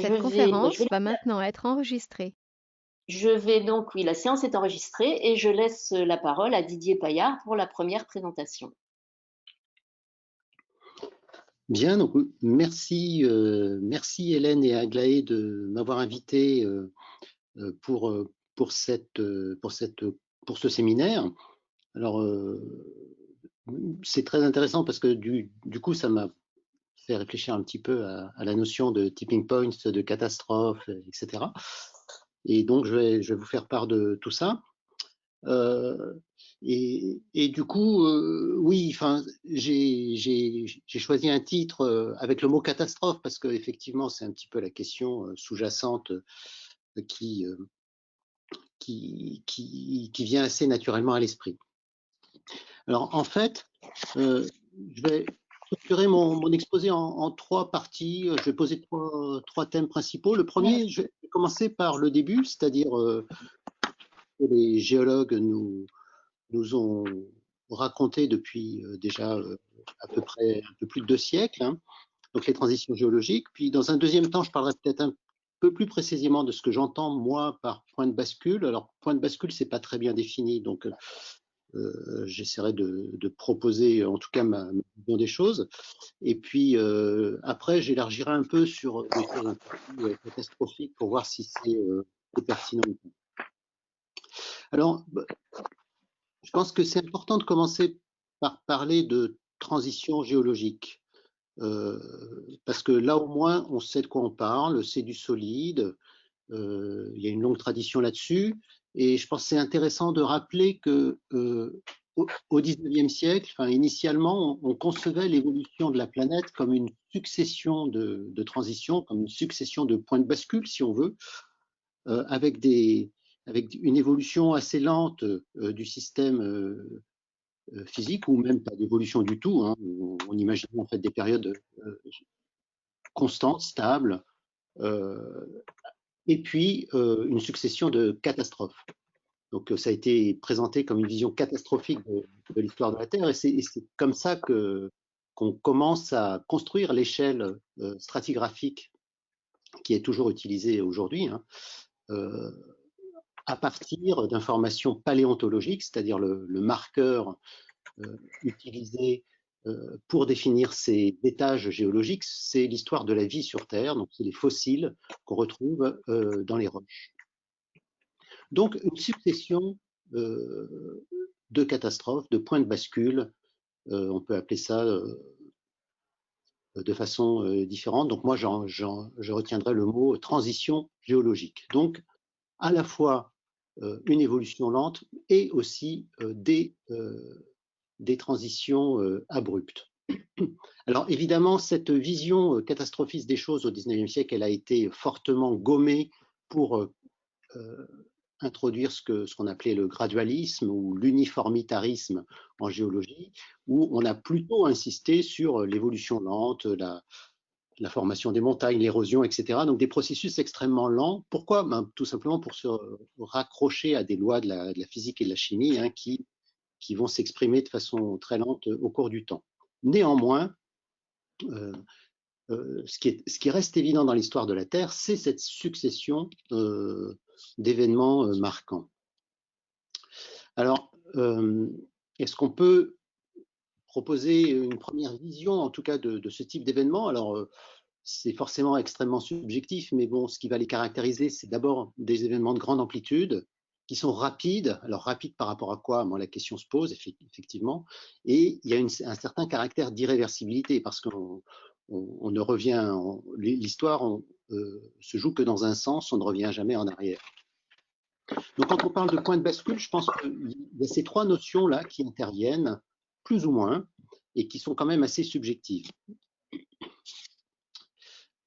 Cette Je conférence vais, va maintenant être enregistrée. je vais donc, oui, la séance est enregistrée et je laisse la parole à Didier Paillard pour la première présentation. Bien, donc merci Hélène et Aglaé de m'avoir invité pour pour ce séminaire. Alors, c'est très intéressant parce que du coup, ça m'a fait réfléchir un petit peu à la notion de tipping point, de catastrophe, etc. Et donc, je vais vous faire part de tout ça. Euh, et du coup, oui, enfin, j'ai choisi un titre avec le mot catastrophe parce que effectivement, c'est un petit peu la question sous-jacente qui, euh, qui vient assez naturellement à l'esprit. Alors, en fait, je vais structurer mon exposé en trois parties. Je vais poser trois thèmes principaux. Le premier, je vais commencer par le début, c'est-à-dire que les géologues nous ont raconté depuis déjà à peu près un peu plus de 2 siècles, hein, donc les transitions géologiques. Puis dans un deuxième temps, je parlerai peut-être un peu plus précisément de ce que j'entends moi par point de bascule. Alors point de bascule, c'est pas très bien défini, donc j'essaierai de proposer en tout cas ma vision des choses. Et puis après, j'élargirai un peu sur des choses un peu plus catastrophiques pour voir si c'est pertinent. Alors, je pense que c'est important de commencer par parler de transition géologique, parce que là au moins on sait de quoi on parle, c'est du solide, il y a une longue tradition là-dessus, et je pense que c'est intéressant de rappeler que au XIXe siècle, enfin, initialement, on concevait l'évolution de la planète comme une succession de transitions, comme une succession de points de bascule, si on veut, avec avec une évolution assez lente du système physique ou même pas d'évolution du tout, hein. On imagine en fait des périodes constantes, stables, et puis une succession de catastrophes. Donc ça a été présenté comme une vision catastrophique de l'histoire de la Terre, et c'est comme ça que qu'on commence à construire l'échelle stratigraphique qui est toujours utilisée aujourd'hui, hein, euh, à partir d'informations paléontologiques, c'est-à-dire le marqueur utilisé pour définir ces étages géologiques, c'est l'histoire de la vie sur Terre, donc c'est les fossiles qu'on retrouve dans les roches. Donc une succession de catastrophes, de points de bascule, on peut appeler ça de façon différente. Donc moi, je retiendrai le mot transition géologique. Donc à la fois une évolution lente et aussi des transitions abruptes. Alors évidemment, cette vision catastrophiste des choses au XIXe siècle, elle a été fortement gommée pour introduire ce qu'on appelait le gradualisme ou l'uniformitarisme en géologie, où on a plutôt insisté sur l'évolution lente, la formation des montagnes, l'érosion, etc. Donc des processus extrêmement lents. Pourquoi? Ben, tout simplement pour se raccrocher à des lois de la physique et de la chimie, hein, qui vont s'exprimer de façon très lente au cours du temps. Néanmoins, euh, ce qui reste évident dans l'histoire de la Terre, c'est cette succession d'événements marquants. Alors, est-ce qu'on peut proposer une première vision, en tout cas, de ce type d'événement? Alors, c'est forcément extrêmement subjectif, mais bon, ce qui va les caractériser, c'est d'abord des événements de grande amplitude, qui sont rapides. Alors, rapides par rapport à quoi? Moi, la question se pose, effectivement. Et il y a un certain caractère d'irréversibilité, parce qu'on ne revient, l'histoire se joue que dans un sens, on ne revient jamais en arrière. Donc, quand on parle de point de bascule, je pense qu'il y a ces trois notions-là qui interviennent, plus ou moins, et qui sont quand même assez subjectives.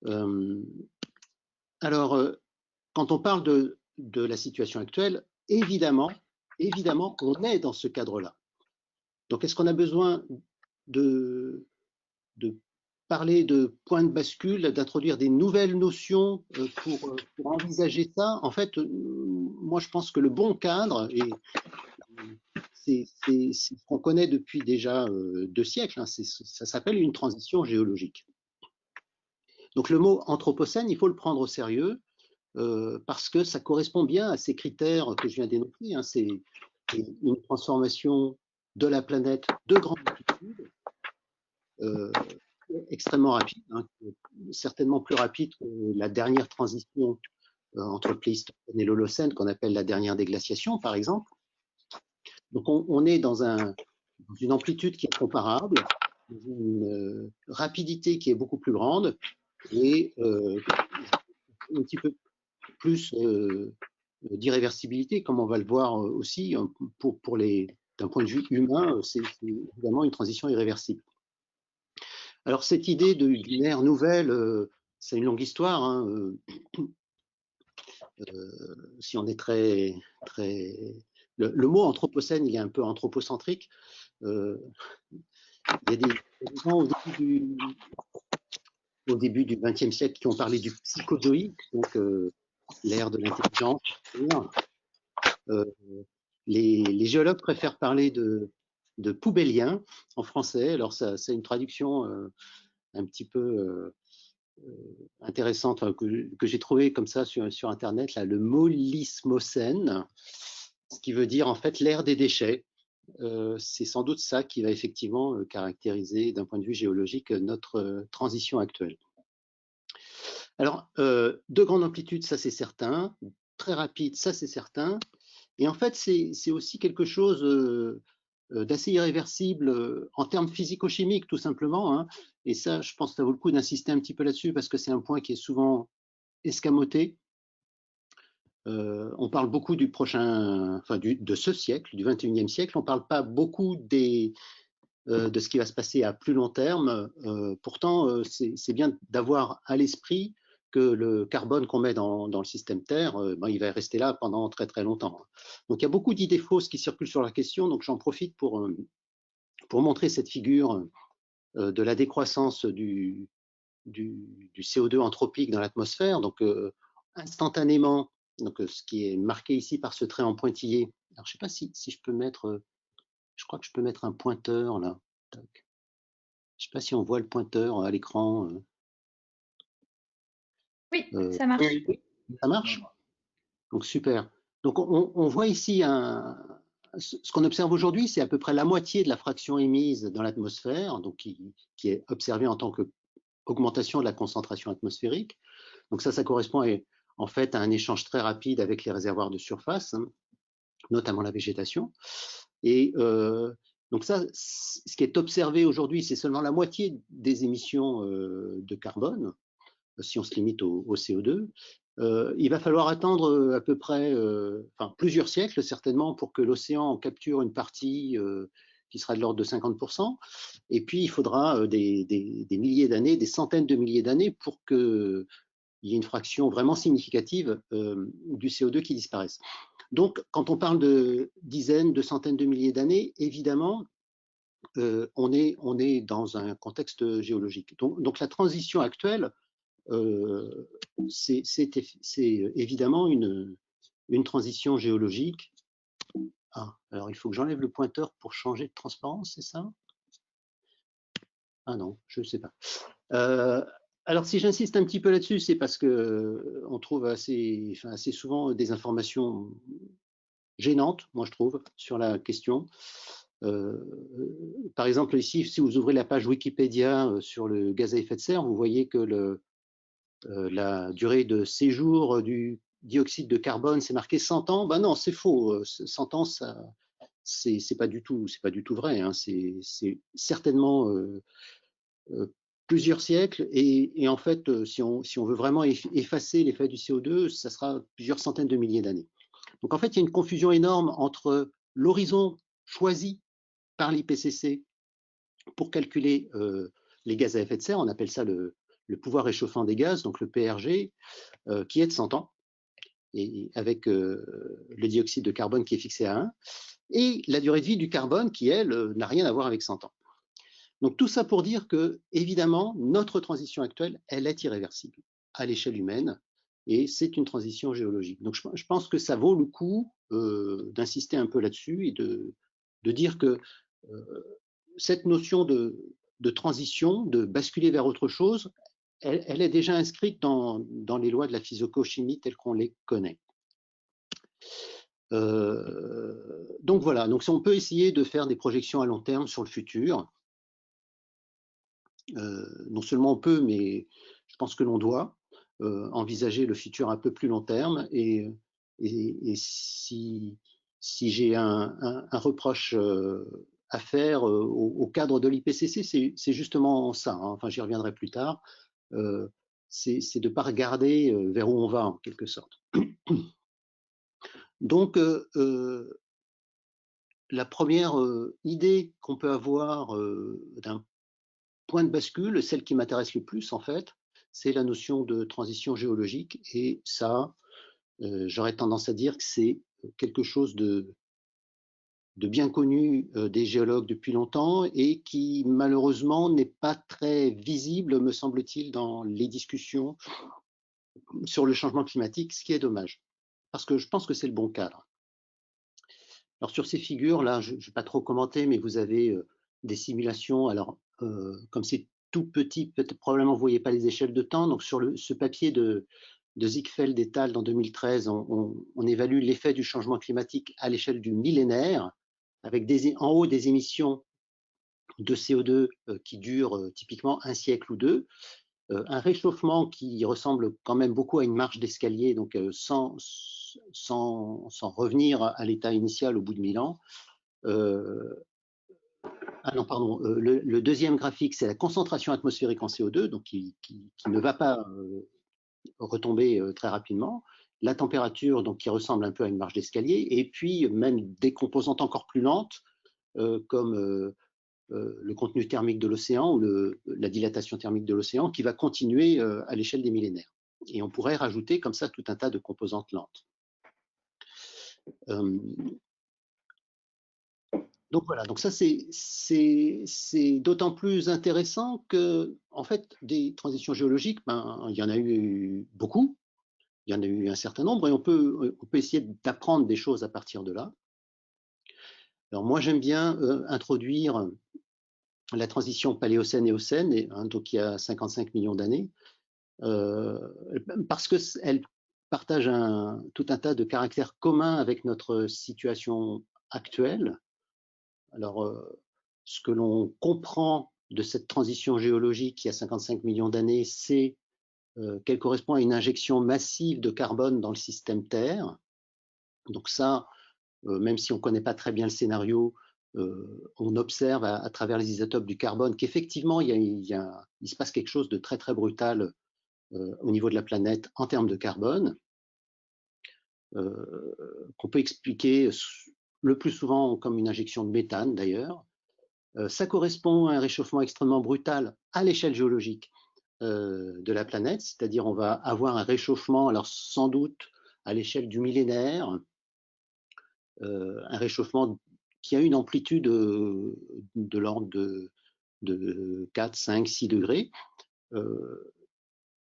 Euh, alors, quand on parle de la situation actuelle, évidemment, on est dans ce cadre-là. Donc, est-ce qu'on a besoin de, de parler de point de bascule, d'introduire des nouvelles notions pour envisager ça? En fait, moi, je pense que le bon cadre, et c'est ce qu'on connaît depuis déjà 2 siècles, hein, ça s'appelle une transition géologique. Donc le mot anthropocène, il faut le prendre au sérieux parce que ça correspond bien à ces critères que je viens d'énoncer. Hein. C'est une transformation de la planète de grande amplitude, extrêmement rapide, hein, certainement plus rapide que la dernière transition entre le Pléistocène et l'Holocène, qu'on appelle la dernière déglaciation, par exemple. Donc on est dans une amplitude qui est comparable, une rapidité qui est beaucoup plus grande et un petit peu plus d'irréversibilité, comme on va le voir aussi d'un point de vue humain, c'est évidemment une transition irréversible. Alors cette idée d'une ère nouvelle, c'est une longue histoire. Hein, si on est très le mot anthropocène, il est un peu anthropocentrique. Il y a des gens au début du XXe siècle qui ont parlé du psychozoïque, donc l'ère de l'intelligence. Les géologues préfèrent parler de poubellien en français. Alors c'est une traduction un petit peu intéressante que j'ai trouvé comme ça sur Internet, là, le molismocène, ce qui veut dire en fait l'ère des déchets. C'est sans doute ça qui va effectivement caractériser d'un point de vue géologique notre transition actuelle. Alors, de grande amplitude, ça c'est certain, très rapide, ça c'est certain, et en fait c'est aussi quelque chose d'assez irréversible en termes physico-chimiques tout simplement, hein. Et ça je pense que ça vaut le coup d'insister un petit peu là-dessus parce que c'est un point qui est souvent escamoté. On parle beaucoup du prochain, enfin de ce siècle, du 21e siècle, on ne parle pas beaucoup de ce qui va se passer à plus long terme. Pourtant, c'est bien d'avoir à l'esprit que le carbone qu'on met dans le système Terre, il va rester là pendant très très longtemps. Donc il y a beaucoup d'idées fausses qui circulent sur la question, donc j'en profite pour montrer cette figure de la décroissance du CO2 anthropique dans l'atmosphère. Donc instantanément, donc ce qui est marqué ici par ce trait en pointillé. Alors je ne sais pas si je peux mettre, je crois que je peux mettre un pointeur là. Tac. Je ne sais pas si on voit le pointeur à l'écran. Oui, ça marche. Oui, ça marche. Donc super. Donc on voit ici ce qu'on observe aujourd'hui, c'est à peu près la moitié de la fraction émise dans l'atmosphère, donc qui est observée en tant qu'augmentation de la concentration atmosphérique. Donc ça correspond en fait à un échange très rapide avec les réservoirs de surface, hein, notamment la végétation. Et donc ça, ce qui est observé aujourd'hui, c'est seulement la moitié des émissions de carbone, si on se limite au CO2. Il va falloir attendre à peu près plusieurs siècles certainement pour que l'océan capture une partie qui sera de l'ordre de 50%. Et puis il faudra des milliers d'années, des centaines de milliers d'années pour qu'il y ait une fraction vraiment significative du CO2 qui disparaisse. Donc quand on parle de dizaines, de centaines de milliers d'années, évidemment, on est dans un contexte géologique. Donc la transition actuelle, c'est évidemment une transition géologique. Ah, alors il faut que j'enlève le pointeur pour changer de transparence, c'est ça? Ah non, je ne sais pas. Alors si j'insiste un petit peu là-dessus, c'est parce que on trouve assez souvent des informations gênantes, moi je trouve, sur la question. Par exemple ici, si vous ouvrez la page Wikipédia sur le gaz à effet de serre, vous voyez que la durée de séjour du dioxyde de carbone, c'est marqué 100 ans. Ben non, c'est faux. 100 ans, ça, c'est pas du tout vrai. Hein. C'est certainement plusieurs siècles. Et en fait, si on veut vraiment effacer l'effet du CO2, ça sera plusieurs centaines de milliers d'années. Donc en fait, il y a une confusion énorme entre l'horizon choisi par l'IPCC pour calculer les gaz à effet de serre, on appelle ça le pouvoir réchauffant des gaz, donc le PRG, qui est de 100 ans, et avec le dioxyde de carbone qui est fixé à 1, et la durée de vie du carbone qui, elle, n'a rien à voir avec 100 ans. Donc tout ça pour dire que, évidemment, notre transition actuelle, elle est irréversible à l'échelle humaine, et c'est une transition géologique. Donc je pense que ça vaut le coup d'insister un peu là-dessus et de dire que cette notion de transition, de basculer vers autre chose, elle est déjà inscrite dans les lois de la physico-chimie telles qu'on les connaît. Donc voilà, donc si on peut essayer de faire des projections à long terme sur le futur, non seulement on peut, mais je pense que l'on doit envisager le futur un peu plus long terme. Et si j'ai un reproche à faire au cadre de l'IPCC, c'est justement ça, hein. Enfin, j'y reviendrai plus tard. C'est de ne pas regarder vers où on va, en quelque sorte. Donc, la première idée qu'on peut avoir d'un point de bascule, celle qui m'intéresse le plus en fait, c'est la notion de transition géologique. Et ça, j'aurais tendance à dire que c'est quelque chose de bien connu des géologues depuis longtemps et qui malheureusement n'est pas très visible, me semble-t-il, dans les discussions sur le changement climatique, ce qui est dommage, parce que je pense que c'est le bon cadre. Alors sur ces figures, là, je ne vais pas trop commenter, mais vous avez des simulations. Alors, comme c'est tout petit, probablement vous ne voyez pas les échelles de temps. Donc sur ce papier de Ziegfeld et al. En 2013, on évalue l'effet du changement climatique à l'échelle du millénaire, avec en haut des émissions de CO2 qui durent typiquement un siècle ou deux, un réchauffement qui ressemble quand même beaucoup à une marche d'escalier, donc sans revenir à l'état initial au bout de 1000 ans. Ah non, pardon, le deuxième graphique, c'est la concentration atmosphérique en CO2, donc qui ne va pas retomber très rapidement. La température, donc qui ressemble un peu à une marche d'escalier, et puis même des composantes encore plus lentes, comme le contenu thermique de l'océan ou la dilatation thermique de l'océan, qui va continuer à l'échelle des millénaires. Et on pourrait rajouter comme ça tout un tas de composantes lentes. Donc voilà, donc ça c'est d'autant plus intéressant que, en fait, des transitions géologiques, il y en a eu beaucoup, il y en a eu un certain nombre, et on peut essayer d'apprendre des choses à partir de là. Alors moi j'aime bien introduire la transition paléocène-éocène, donc il y a 55 millions d'années, parce qu'elle partage tout un tas de caractères communs avec notre situation actuelle. Alors, ce que l'on comprend de cette transition géologique il y a 55 millions d'années, c'est qu'elle correspond à une injection massive de carbone dans le système Terre. Donc ça, même si on ne connaît pas très bien le scénario, on observe à travers les isotopes du carbone qu'effectivement, il se passe quelque chose de très très brutal au niveau de la planète en termes de carbone, qu'on peut expliquer le plus souvent comme une injection de méthane d'ailleurs. Ça correspond à un réchauffement extrêmement brutal à l'échelle géologique de la planète, c'est-à-dire on va avoir un réchauffement, alors sans doute à l'échelle du millénaire, un réchauffement qui a une amplitude de l'ordre de 4, 5, 6 degrés.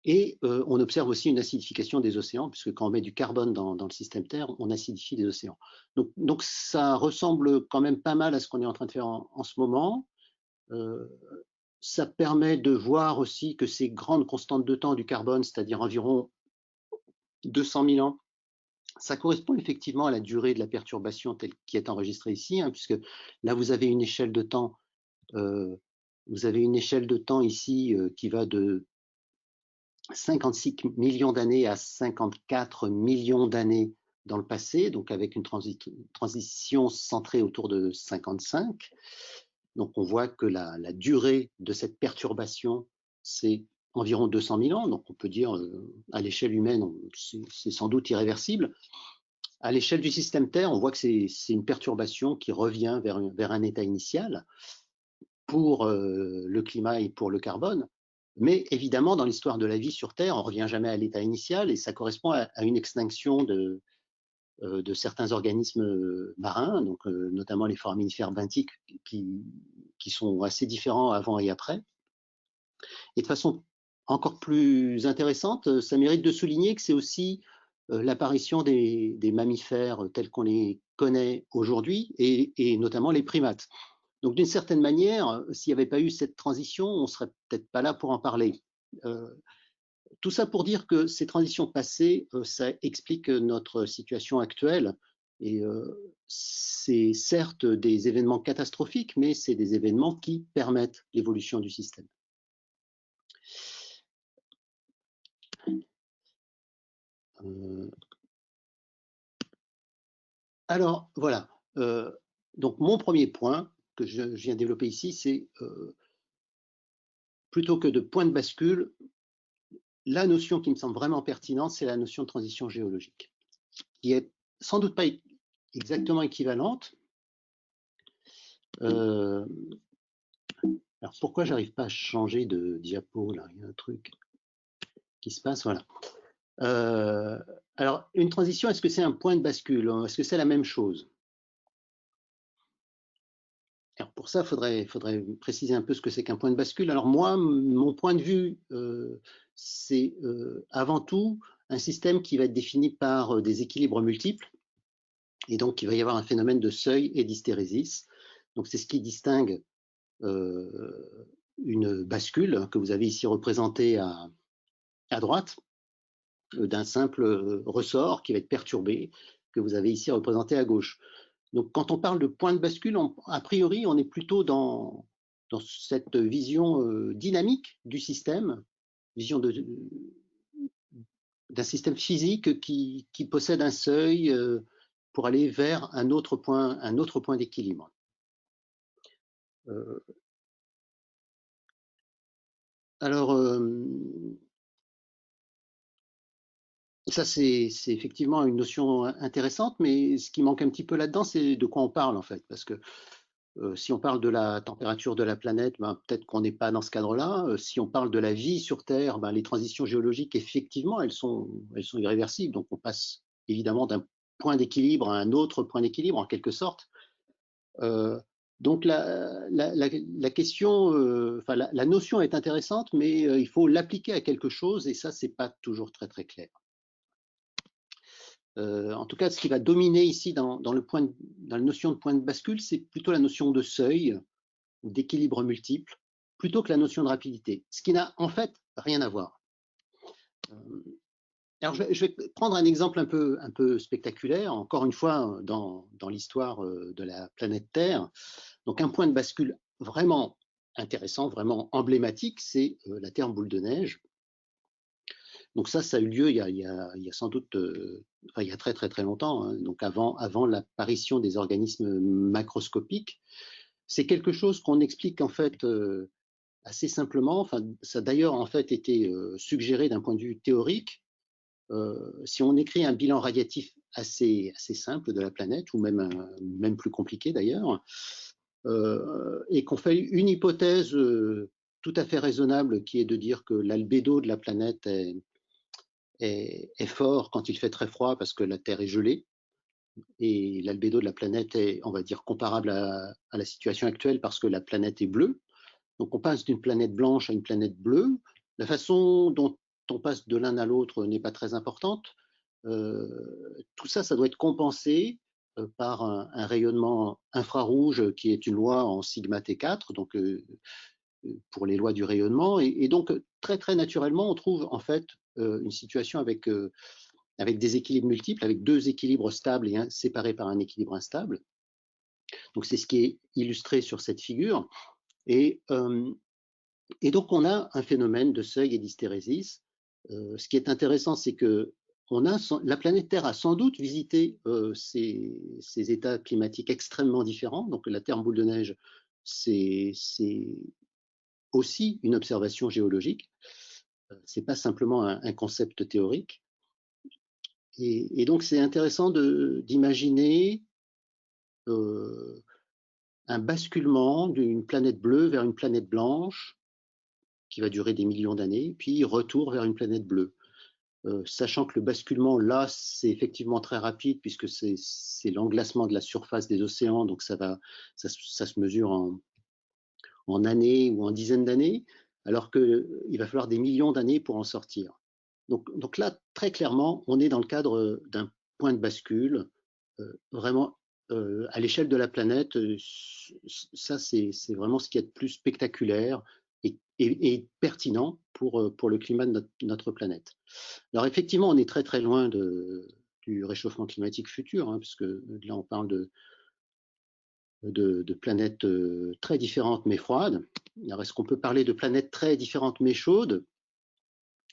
Et on observe aussi une acidification des océans, puisque quand on met du carbone dans le système Terre, on acidifie les océans. Donc ça ressemble quand même pas mal à ce qu'on est en train de faire en ce moment. Ça permet de voir aussi que ces grandes constantes de temps du carbone, c'est-à-dire environ 200 000 ans, ça correspond effectivement à la durée de la perturbation telle qui est enregistrée ici, hein, puisque là vous avez une échelle de temps, ici qui va de 56 millions d'années à 54 millions d'années dans le passé, donc avec une transition centrée autour de 55. Donc on voit que la durée de cette perturbation, c'est environ 200 000 ans. Donc on peut dire, à l'échelle humaine, c'est sans doute irréversible. À l'échelle du système Terre, on voit que c'est une perturbation qui revient vers un état initial pour le climat et pour le carbone. Mais évidemment, dans l'histoire de la vie sur Terre, on ne revient jamais à l'état initial, et ça correspond à une extinction de certains organismes marins, donc notamment les foraminifères benthiques, qui sont assez différents avant et après. Et de façon encore plus intéressante, ça mérite de souligner que c'est aussi l'apparition des mammifères tels qu'on les connaît aujourd'hui, et notamment les primates. Donc d'une certaine manière, s'il n'y avait pas eu cette transition, on ne serait peut-être pas là pour en parler. Tout ça pour dire que ces transitions passées, ça explique notre situation actuelle. Et c'est certes des événements catastrophiques, mais c'est des événements qui permettent l'évolution du système. Alors, voilà. Donc, mon premier point que je viens développer ici, c'est plutôt que de point de bascule, la notion qui me semble vraiment pertinente, c'est la notion de transition géologique, qui est sans doute pas exactement équivalente. Alors, pourquoi j'arrive pas à changer de diapo, là? Il y a un truc qui se passe, voilà. Alors, une transition, est-ce que c'est un point de bascule? Est-ce que c'est la même chose? Alors pour ça, il faudrait préciser un peu ce que c'est qu'un point de bascule. Alors moi, mon point de vue, c'est avant tout un système qui va être défini par des équilibres multiples. Et donc, il va y avoir un phénomène de seuil et d'hystérésis. Donc, c'est ce qui distingue une bascule que vous avez ici représentée à droite d'un simple ressort qui va être perturbé, que vous avez ici représenté à gauche. Donc, quand on parle de point de bascule, a priori, on est plutôt dans cette vision dynamique du système, vision d'un système physique qui possède un seuil pour aller vers un autre point d'équilibre. Alors, ça, c'est effectivement une notion intéressante, mais ce qui manque un petit peu là-dedans, c'est de quoi on parle en fait, parce que si on parle de la température de la planète, ben, peut-être qu'on n'est pas dans ce cadre-là. Si on parle de la vie sur Terre, ben, les transitions géologiques, effectivement, elles sont irréversibles. Donc, on passe évidemment d'un point d'équilibre à un autre point d'équilibre, en quelque sorte. Donc, la question, la notion est intéressante, mais il faut l'appliquer à quelque chose, et ça, c'est pas toujours très, très clair. En tout cas, ce qui va dominer ici dans la notion de point de bascule, c'est plutôt la notion de seuil ou d'équilibre multiple, plutôt que la notion de rapidité, ce qui n'a en fait rien à voir. Alors, je vais prendre un exemple un peu spectaculaire, encore une fois, dans l'histoire de la planète Terre. Donc, un point de bascule vraiment intéressant, vraiment emblématique, c'est la Terre boule de neige. Donc ça a eu lieu il y a sans doute, il y a très très très longtemps, hein, donc avant l'apparition des organismes macroscopiques. C'est quelque chose qu'on explique en fait assez simplement. Enfin, ça a d'ailleurs en fait été suggéré d'un point de vue théorique. Si on écrit un bilan radiatif assez simple de la planète, ou même plus compliqué d'ailleurs, et qu'on fait une hypothèse tout à fait raisonnable, qui est de dire que l'albédo de la planète est fort quand il fait très froid parce que la Terre est gelée, et l'albédo de la planète est, on va dire, comparable à la situation actuelle parce que la planète est bleue. Donc on passe d'une planète blanche à une planète bleue. La façon dont on passe de l'un à l'autre n'est pas très importante. Tout ça, ça doit être compensé par un rayonnement infrarouge qui est une loi en sigma T4, donc pour les lois du rayonnement. Et donc, très, très naturellement, on trouve en fait une situation avec des équilibres multiples, avec deux équilibres stables et séparés par un équilibre instable. Donc, c'est ce qui est illustré sur cette figure. Et donc, on a un phénomène de seuil et d'hystérésis. Ce qui est intéressant, c'est que la planète Terre a sans doute visité ces états climatiques extrêmement différents. Donc, la Terre boule de neige, c'est aussi une observation géologique. C'est pas simplement un concept théorique. Et donc, c'est intéressant d'imaginer un basculement d'une planète bleue vers une planète blanche qui va durer des millions d'années, puis retour vers une planète bleue. Sachant que le basculement, là, c'est effectivement très rapide, puisque c'est l'englacement de la surface des océans, donc ça se mesure en années ou en dizaines d'années, alors qu'il va falloir des millions d'années pour en sortir. Donc là, très clairement, on est dans le cadre d'un point de bascule, vraiment à l'échelle de la planète. Ça, c'est vraiment ce qui est de plus spectaculaire et et pertinent pour le climat de notre planète. Alors effectivement, on est très très loin du réchauffement climatique futur, hein, parce que là on parle de planètes très différentes mais froides. Alors est-ce qu'on peut parler de planètes très différentes mais chaudes?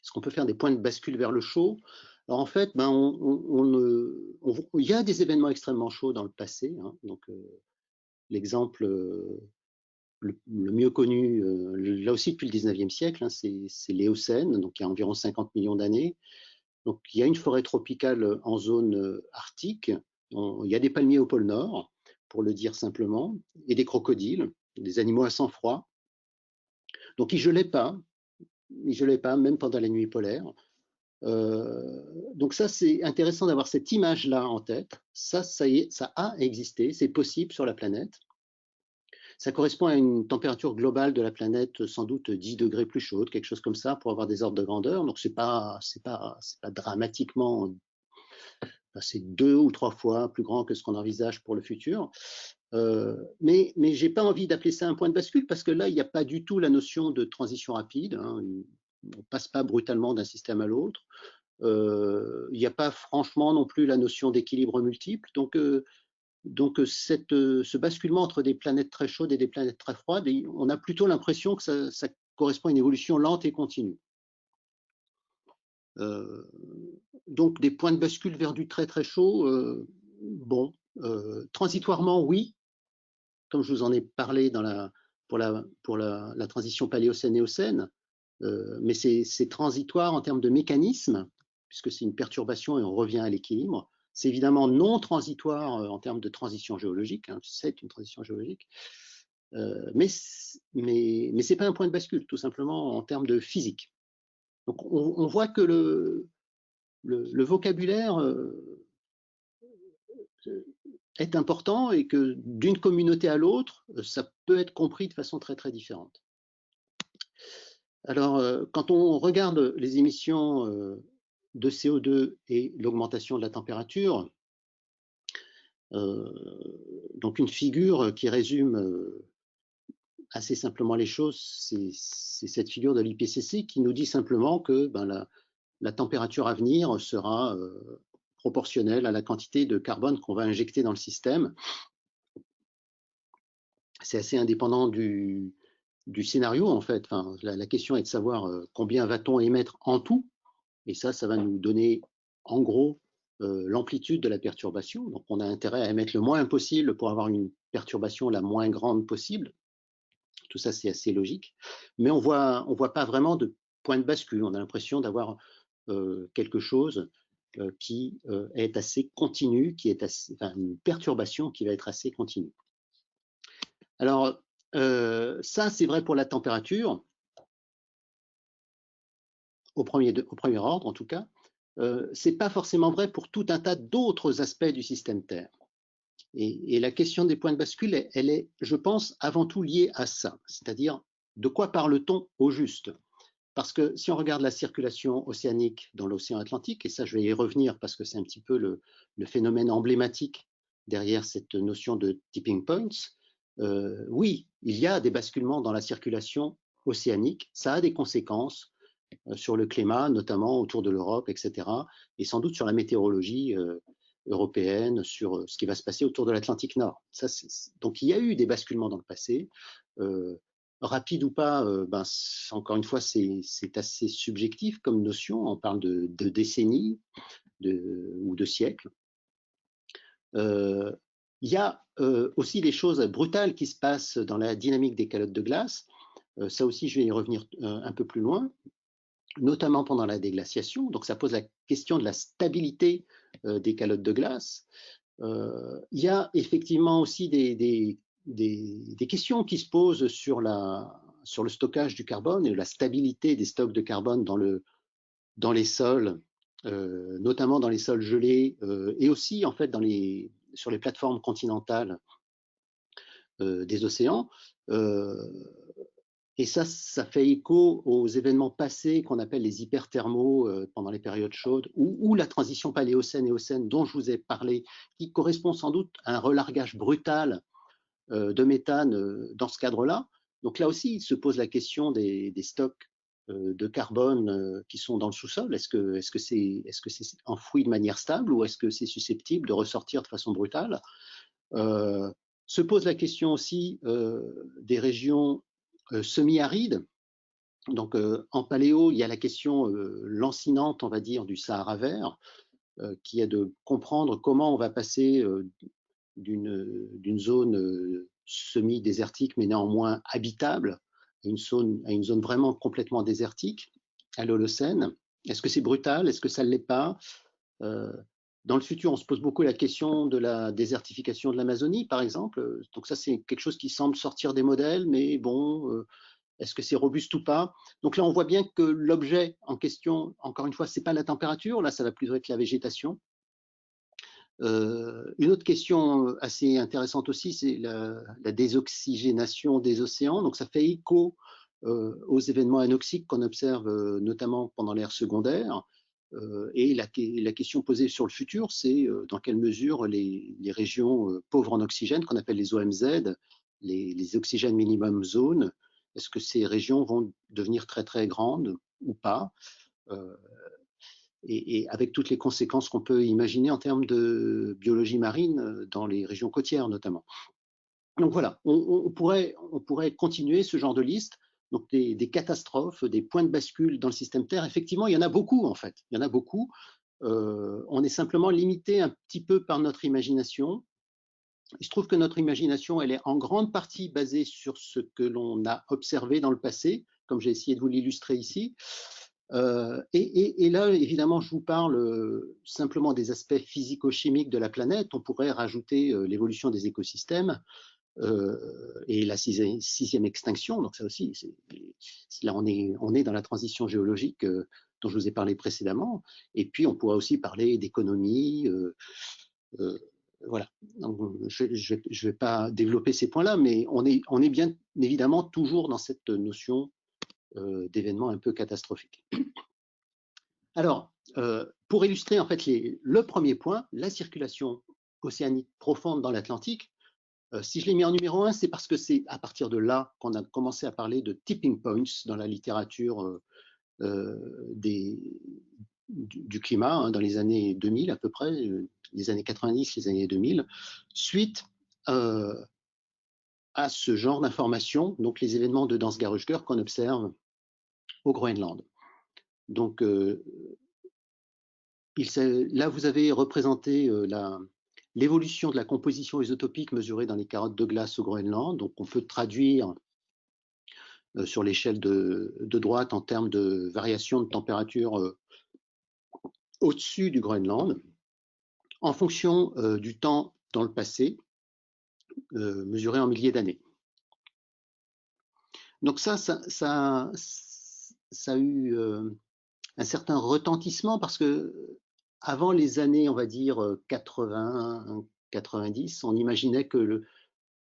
Est-ce qu'on peut faire des points de bascule vers le chaud? Alors en fait, il y a des événements extrêmement chauds dans le passé, hein, donc l'exemple le mieux connu, là aussi depuis le 19e siècle, hein, c'est l'Éocène, donc il y a environ 50 millions d'années. Donc il y a une forêt tropicale en zone arctique, il y a des palmiers au pôle Nord, pour le dire simplement, et des crocodiles, des animaux à sang froid. Donc ils ne gelaient pas, même pendant la nuit polaire. Donc ça, c'est intéressant d'avoir cette image-là en tête. Ça a existé, c'est possible sur la planète. Ça correspond à une température globale de la planète sans doute 10 degrés plus chaude, quelque chose comme ça, pour avoir des ordres de grandeur. Donc c'est pas dramatiquement, c'est 2 ou 3 fois plus grand que ce qu'on envisage pour le futur. Mais j'ai pas envie d'appeler ça un point de bascule, parce que là, il n'y a pas du tout la notion de transition rapide, hein. On passe pas brutalement d'un système à l'autre. Il n'y a pas franchement non plus la notion d'équilibre multiple. Donc ce basculement entre des planètes très chaudes et des planètes très froides, on a plutôt l'impression que ça correspond à une évolution lente et continue. Donc des points de bascule vers du très très chaud, transitoirement oui, comme je vous en ai parlé pour la transition paléocène-éocène, mais c'est transitoire en termes de mécanisme, puisque c'est une perturbation et on revient à l'équilibre. C'est évidemment non transitoire en termes de transition géologique, hein, c'est une transition géologique, mais ce n'est pas un point de bascule, tout simplement en termes de physique. Donc on voit que le vocabulaire est important et que d'une communauté à l'autre, ça peut être compris de façon très très différente. Alors, quand on regarde les émissions de CO2 et l'augmentation de la température, donc une figure qui résume assez simplement les choses, c'est cette figure de l'IPCC qui nous dit simplement que la température à venir sera proportionnelle à la quantité de carbone qu'on va injecter dans le système. C'est assez indépendant du scénario, en fait. Enfin, la question est de savoir combien va-t-on émettre en tout, et ça va nous donner en gros l'amplitude de la perturbation. Donc on a intérêt à émettre le moins possible pour avoir une perturbation la moins grande possible. Tout ça, c'est assez logique, mais on voit pas vraiment de point de bascule. On a l'impression d'avoir quelque chose qui est assez continu, une perturbation qui va être assez continue. Alors, ça, c'est vrai pour la température, au premier ordre en tout cas. C'est pas forcément vrai pour tout un tas d'autres aspects du système Terre. Et la question des points de bascule, elle est, je pense, avant tout liée à ça, c'est-à-dire de quoi parle-t-on au juste? Parce que si on regarde la circulation océanique dans l'océan Atlantique, et ça je vais y revenir parce que c'est un petit peu le phénomène emblématique derrière cette notion de tipping points, oui, il y a des basculements dans la circulation océanique, ça a des conséquences sur le climat, notamment autour de l'Europe, etc., et sans doute sur la météorologie européenne, sur ce qui va se passer autour de l'Atlantique Nord. Donc il y a eu des basculements dans le passé, rapide ou pas, encore une fois, c'est assez subjectif comme notion, on parle de décennies ou de siècles. Il y a aussi des choses brutales qui se passent dans la dynamique des calottes de glace, ça aussi je vais y revenir un peu plus loin, notamment pendant la déglaciation, donc ça pose la question de la stabilité des calottes de glace. Il y a effectivement aussi des questions qui se posent sur le stockage du carbone et la stabilité des stocks de carbone dans les sols, notamment dans les sols gelés, et aussi en fait sur les plateformes continentales des océans. Et ça fait écho aux événements passés qu'on appelle les hyperthermaux pendant les périodes chaudes, ou la transition paléocène-éocène dont je vous ai parlé, qui correspond sans doute à un relargage brutal de méthane dans ce cadre-là. Donc là aussi, il se pose la question des stocks de carbone qui sont dans le sous-sol. Est-ce que c'est enfoui de manière stable ou est-ce que c'est susceptible de ressortir de façon brutale? Se pose la question aussi des régions semi-arides. Donc en paléo, il y a la question lancinante, on va dire, du Sahara vert, qui est de comprendre comment on va passer d'une zone semi-désertique mais néanmoins habitable à une zone vraiment complètement désertique, à l'Holocène. Est-ce que c'est brutal? Est-ce que ça ne l'est pas? Dans le futur, on se pose beaucoup la question de la désertification de l'Amazonie, par exemple. Donc ça, c'est quelque chose qui semble sortir des modèles, mais bon, est-ce que c'est robuste ou pas? Donc là, on voit bien que l'objet en question, encore une fois, ce n'est pas la température, là, ça va plutôt être la végétation. Une autre question assez intéressante aussi, c'est la désoxygénation des océans. Donc ça fait écho aux événements anoxiques qu'on observe notamment pendant l'ère secondaire. Et la question posée sur le futur, c'est dans quelle mesure les régions pauvres en oxygène, qu'on appelle les OMZ, les oxygènes minimum zones, est-ce que ces régions vont devenir très très grandes ou pas? Et avec toutes les conséquences qu'on peut imaginer en termes de biologie marine dans les régions côtières notamment. Donc voilà, on pourrait continuer ce genre de liste, donc des catastrophes, des points de bascule dans le système Terre. Effectivement, il y en a beaucoup en fait, il y en a beaucoup. On est simplement limité un petit peu par notre imagination. Il se trouve que notre imagination, elle est en grande partie basée sur ce que l'on a observé dans le passé, comme j'ai essayé de vous l'illustrer ici. Et là, évidemment, je vous parle simplement des aspects physico-chimiques de la planète. On pourrait rajouter l'évolution des écosystèmes et la sixième extinction. Donc ça aussi, là, on est dans la transition géologique dont je vous ai parlé précédemment. Et puis, on pourrait aussi parler d'économie. Voilà. Donc, je ne vais pas développer ces points-là, mais on est bien évidemment toujours dans cette notion d'événements un peu catastrophiques. Alors, pour illustrer en fait le premier point, la circulation océanique profonde dans l'Atlantique, si je l'ai mis en numéro 1, c'est parce que c'est à partir de là qu'on a commencé à parler de tipping points dans la littérature du climat, hein, dans les années 2000 à peu près, les années 90, les années 2000, suite à ce genre d'informations, donc les événements de Dansgaard-Oeschger qu'on observe au Groenland. Donc là, vous avez représenté l'évolution de la composition isotopique mesurée dans les carottes de glace au Groenland. Donc on peut traduire sur l'échelle de droite en termes de variation de température au-dessus du Groenland, en fonction du temps dans le passé, mesuré en milliers d'années. Donc ça a eu un certain retentissement parce que avant les années, on va dire 80, 90, on imaginait que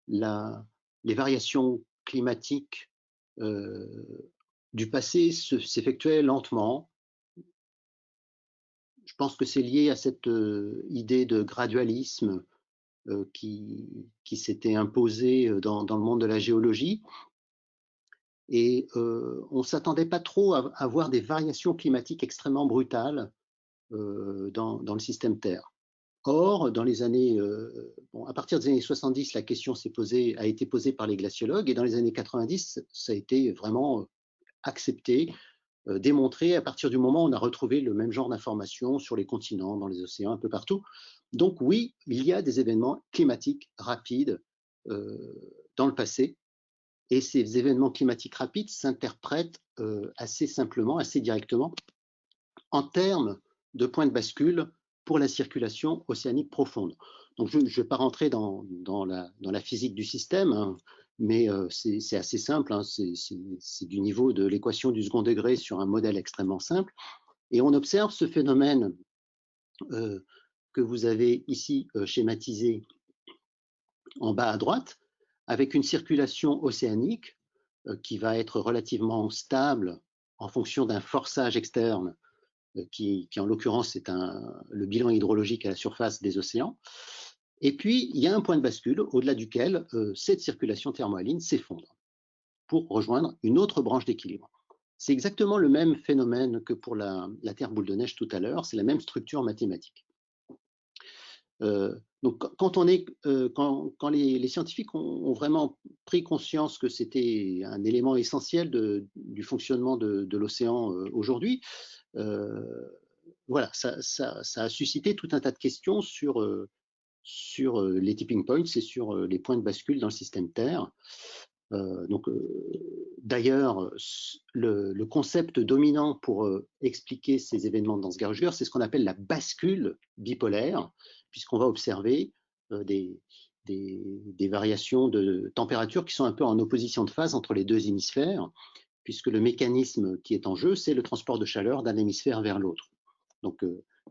les variations climatiques du passé s'effectuaient lentement. Je pense que c'est lié à cette idée de gradualisme qui s'était imposée dans le monde de la géologie. Et on ne s'attendait pas trop à voir des variations climatiques extrêmement brutales dans le système Terre. Or, dans les années, à partir des années 70, la question a été posée par les glaciologues, et dans les années 90, ça a été vraiment accepté, démontré à partir du moment où on a retrouvé le même genre d'informations sur les continents, dans les océans, un peu partout. Donc oui, il y a des événements climatiques rapides dans le passé, et ces événements climatiques rapides s'interprètent assez simplement, assez directement, en termes de points de bascule pour la circulation océanique profonde. Donc je ne vais pas rentrer dans la physique du système, hein, mais c'est assez simple, hein, c'est du niveau de l'équation du second degré sur un modèle extrêmement simple. Et on observe ce phénomène que vous avez ici schématisé en bas à droite, avec une circulation océanique qui va être relativement stable en fonction d'un forçage externe qui en l'occurrence est le bilan hydrologique à la surface des océans. Et puis, il y a un point de bascule au-delà duquel cette circulation thermohaline s'effondre. pour rejoindre une autre branche d'équilibre. C'est exactement le même phénomène que pour la Terre boule de neige tout à l'heure, c'est la même structure mathématique. Donc, quand les scientifiques ont vraiment pris conscience que c'était un élément essentiel du fonctionnement de l'océan aujourd'hui, voilà, ça a suscité tout un tas de questions sur les tipping points et sur les points de bascule dans le système Terre. D'ailleurs, le concept dominant pour expliquer ces événements de Danse-Garuger, c'est ce qu'on appelle la bascule bipolaire, puisqu'on va observer des variations de température qui sont un peu en opposition de phase entre les deux hémisphères, puisque le mécanisme qui est en jeu, c'est le transport de chaleur d'un hémisphère vers l'autre. Donc,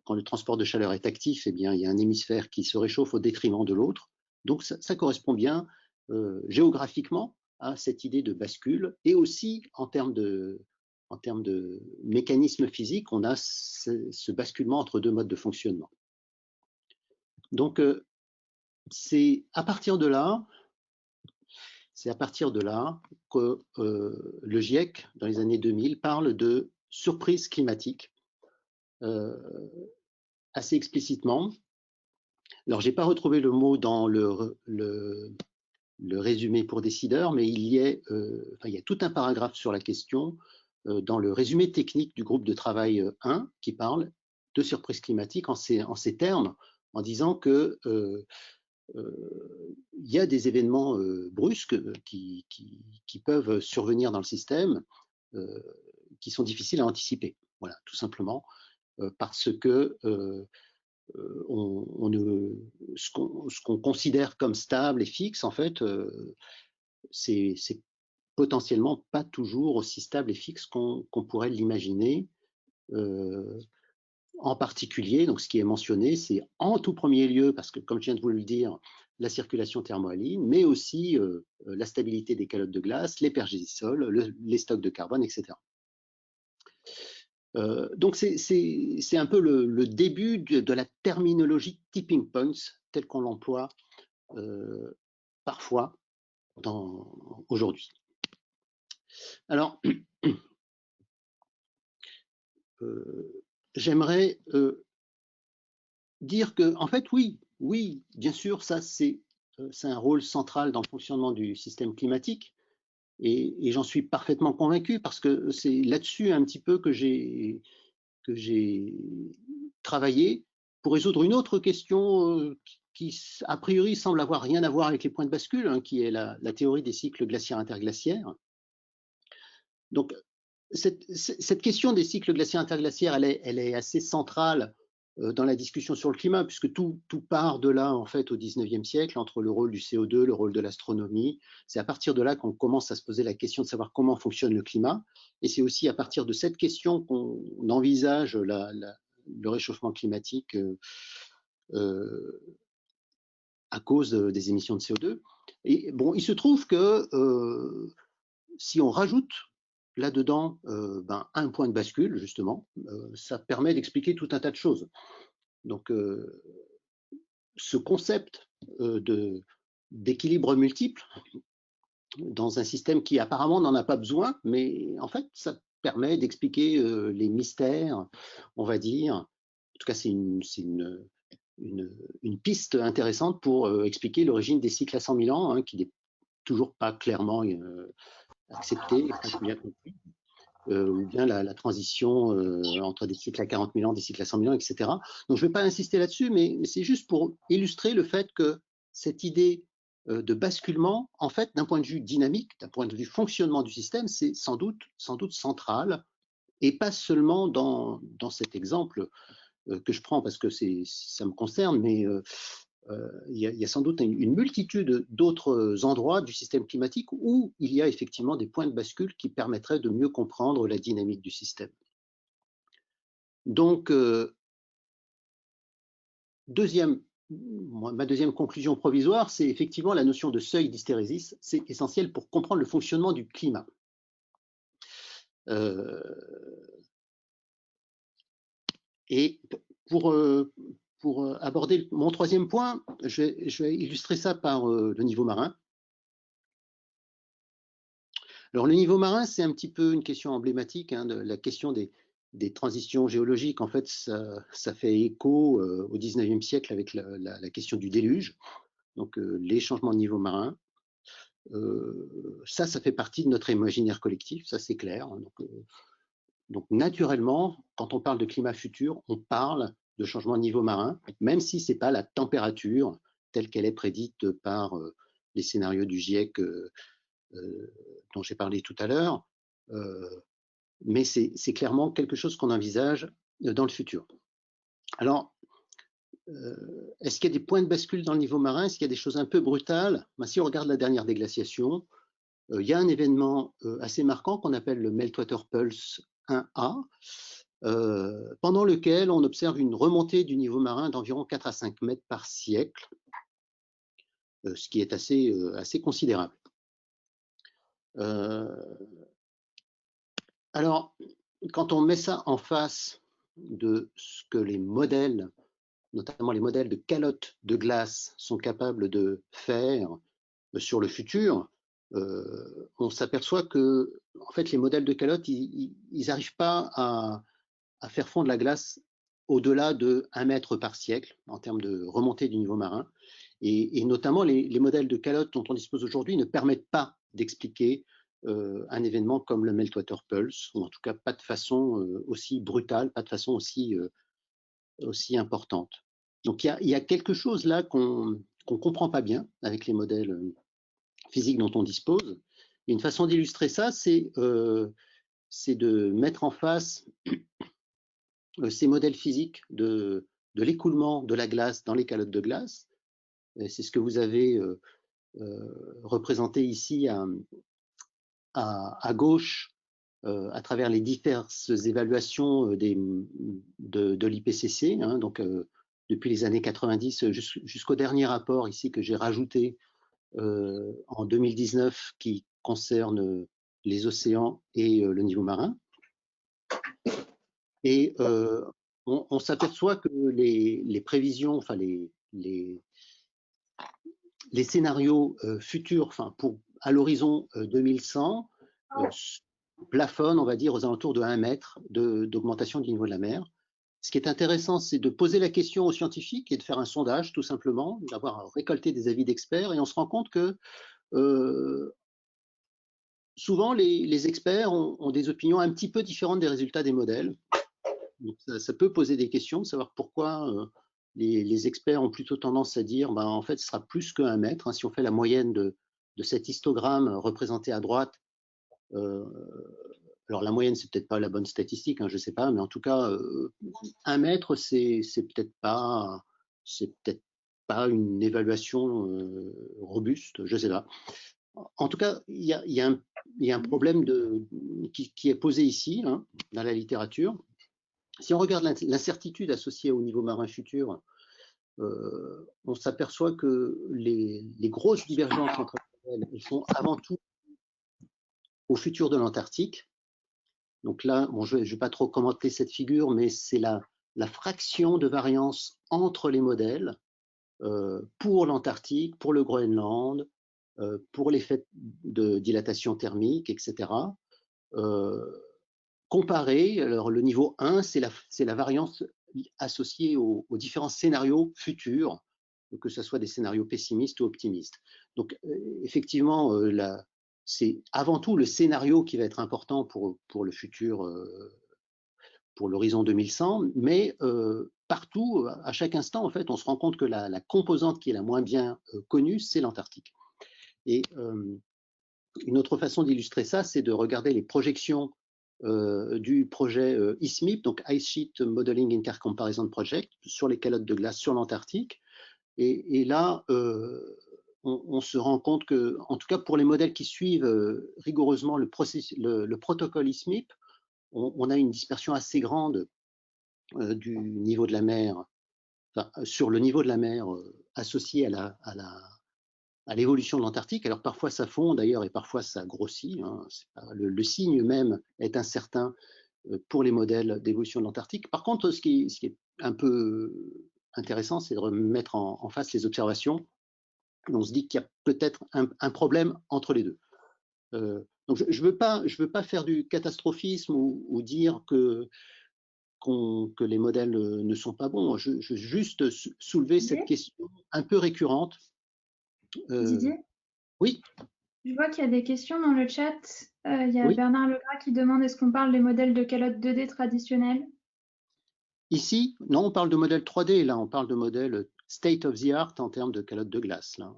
quand le transport de chaleur est actif, eh bien, il y a un hémisphère qui se réchauffe au détriment de l'autre. Donc, ça correspond bien géographiquement à cette idée de bascule, et aussi en termes de mécanisme physique, on a ce basculement entre deux modes de fonctionnement. Donc, c'est à partir de là que le GIEC, dans les années 2000, parle de surprise climatique assez explicitement. Alors, j'ai pas retrouvé le mot dans le résumé pour décideurs, mais il y a tout un paragraphe sur la question dans le résumé technique du groupe de travail 1 qui parle de surprise climatique en ces termes, en disant que il y a des événements brusques qui peuvent survenir dans le système qui sont difficiles à anticiper. Voilà, tout simplement parce que ce qu'on considère comme stable et fixe, en fait, c'est potentiellement pas toujours aussi stable et fixe qu'on pourrait l'imaginer. En particulier, donc ce qui est mentionné, c'est en tout premier lieu, parce que comme je viens de vous le dire, la circulation thermohaline, mais aussi la stabilité des calottes de glace, les pergésisols, les stocks de carbone, etc. Donc c'est un peu le début de la terminologie tipping points telle qu'on l'emploie parfois aujourd'hui. Alors, j'aimerais dire que, en fait, oui, bien sûr, ça c'est un rôle central dans le fonctionnement du système climatique, et j'en suis parfaitement convaincu parce que c'est là-dessus un petit peu que j'ai travaillé pour résoudre une autre question qui a priori semble avoir rien à voir avec les points de bascule, hein, qui est la théorie des cycles glaciaires interglaciaires. Donc, cette question des cycles glaciaires interglaciaires, elle est assez centrale dans la discussion sur le climat, puisque tout part de là, en fait, au 19e siècle, entre le rôle du CO2, le rôle de l'astronomie. C'est à partir de là qu'on commence à se poser la question de savoir comment fonctionne le climat. Et c'est aussi à partir de cette question qu'on envisage le réchauffement climatique à cause des émissions de CO2. Et bon, il se trouve que si on rajoute là-dedans un point de bascule, justement, ça permet d'expliquer tout un tas de choses. Donc, ce concept d'équilibre multiple dans un système qui apparemment n'en a pas besoin, mais en fait, ça permet d'expliquer les mystères, on va dire. En tout cas, c'est une piste intéressante pour expliquer l'origine des cycles à 100 000 ans, hein, qui n'est toujours pas clairement acceptée, pas bien compris. Ou bien la transition entre des cycles à 40 000 ans, des cycles à 100 000 ans, etc. Donc, je ne vais pas insister là-dessus, mais c'est juste pour illustrer le fait que cette idée de basculement, en fait, d'un point de vue dynamique, d'un point de vue fonctionnement du système, c'est sans doute central, et pas seulement dans cet exemple que je prends parce que ça me concerne, mais il y a sans doute une multitude d'autres endroits du système climatique où il y a effectivement des points de bascule qui permettraient de mieux comprendre la dynamique du système. Donc, ma deuxième conclusion provisoire, c'est effectivement la notion de seuil d'hystérésis. C'est essentiel pour comprendre le fonctionnement du climat. Et pour aborder mon troisième point, je vais illustrer ça par le niveau marin. Alors le niveau marin, c'est un petit peu une question emblématique, hein, de la question des transitions géologiques. En fait, ça fait écho au 19e siècle avec la question du déluge, donc les changements de niveau marin. Ça fait partie de notre imaginaire collectif, ça c'est clair. Donc naturellement, quand on parle de climat futur, on parle de changement de niveau marin, même si ce n'est pas la température telle qu'elle est prédite par les scénarios du GIEC dont j'ai parlé tout à l'heure, mais c'est clairement quelque chose qu'on envisage dans le futur. Alors, est-ce qu'il y a des points de bascule dans le niveau marin? Est-ce qu'il y a des choses un peu brutales? Si on regarde la dernière déglaciation, il y a un événement assez marquant qu'on appelle le Meltwater Pulse 1A, pendant lequel on observe une remontée du niveau marin d'environ 4 à 5 mètres par siècle, ce qui est assez considérable. Alors, quand on met ça en face de ce que les modèles, notamment les modèles de calottes de glace, sont capables de faire sur le futur, on s'aperçoit que, en fait, les modèles de calottes, ils n'arrivent pas à faire fondre la glace au-delà de 1 mètre par siècle en termes de remontée du niveau marin. Et notamment, les modèles de calottes dont on dispose aujourd'hui ne permettent pas d'expliquer un événement comme le Meltwater Pulse, ou en tout cas pas de façon aussi brutale, pas de façon aussi importante. Donc il y a quelque chose là qu'on comprend pas bien avec les modèles physiques dont on dispose. Et une façon d'illustrer ça, c'est de mettre en face ces modèles physiques de l'écoulement de la glace dans les calottes de glace. C'est ce que vous avez représenté ici à gauche à travers les diverses évaluations de l'IPCC, hein, donc depuis les années 90 jusqu'au dernier rapport ici que j'ai rajouté en 2019 qui concerne les océans et le niveau marin. Et on s'aperçoit que les prévisions, enfin les scénarios futurs, enfin à l'horizon 2100, plafonnent, on va dire, aux alentours de 1 mètre d'augmentation du niveau de la mer. Ce qui est intéressant, c'est de poser la question aux scientifiques et de faire un sondage, tout simplement, d'avoir récolté des avis d'experts, et on se rend compte que souvent les experts ont des opinions un petit peu différentes des résultats des modèles. Donc ça peut poser des questions, de savoir pourquoi les experts ont plutôt tendance à dire en fait ce sera plus que 1 mètre, hein, si on fait la moyenne de cet histogramme représenté à droite. Alors la moyenne c'est peut-être pas la bonne statistique, hein, je sais pas, mais en tout cas 1 mètre c'est peut-être pas une évaluation robuste, je sais pas. En tout cas il y a un problème qui est posé ici, hein, dans la littérature. Si on regarde l'incertitude associée au niveau marin futur, on s'aperçoit que les grosses divergences entre elles sont avant tout au futur de l'Antarctique. Donc là, bon, je ne vais pas trop commenter cette figure, mais c'est la fraction de variance entre les modèles pour l'Antarctique, pour le Groenland, pour l'effet de dilatation thermique, etc. Comparé, alors le niveau 1, c'est la variance associée aux différents scénarios futurs, que ce soit des scénarios pessimistes ou optimistes. Donc effectivement, c'est avant tout le scénario qui va être important pour le futur, pour l'horizon 2100, mais partout, à chaque instant, en fait, on se rend compte que la composante qui est la moins bien connue, c'est l'Antarctique. Et une autre façon d'illustrer ça, c'est de regarder les projections du projet ISMIP, donc Ice Sheet Modeling Intercomparison Project, sur les calottes de glace sur l'Antarctique. Et là, on se rend compte que, en tout cas pour les modèles qui suivent rigoureusement le protocole ISMIP, on a une dispersion assez grande du niveau de la mer, enfin, sur le niveau de la mer associé à l'évolution de l'Antarctique. Alors parfois ça fond d'ailleurs et parfois ça grossit, hein. Le signe même est incertain pour les modèles d'évolution de l'Antarctique. Par contre, ce qui est un peu intéressant, c'est de remettre en face les observations. On se dit qu'il y a peut-être un problème entre les deux. Donc, je veux pas faire du catastrophisme ou dire que les modèles ne sont pas bons. Je veux juste soulever cette question un peu récurrente. Didier, oui. Je vois qu'il y a des questions dans le chat. Il y a Oui. Bernard Legras qui demande est-ce qu'on parle des modèles de calottes 2D traditionnels? Ici, non, on parle de modèles 3D. Là, on parle de modèles state of the art en termes de calottes de glace. Là,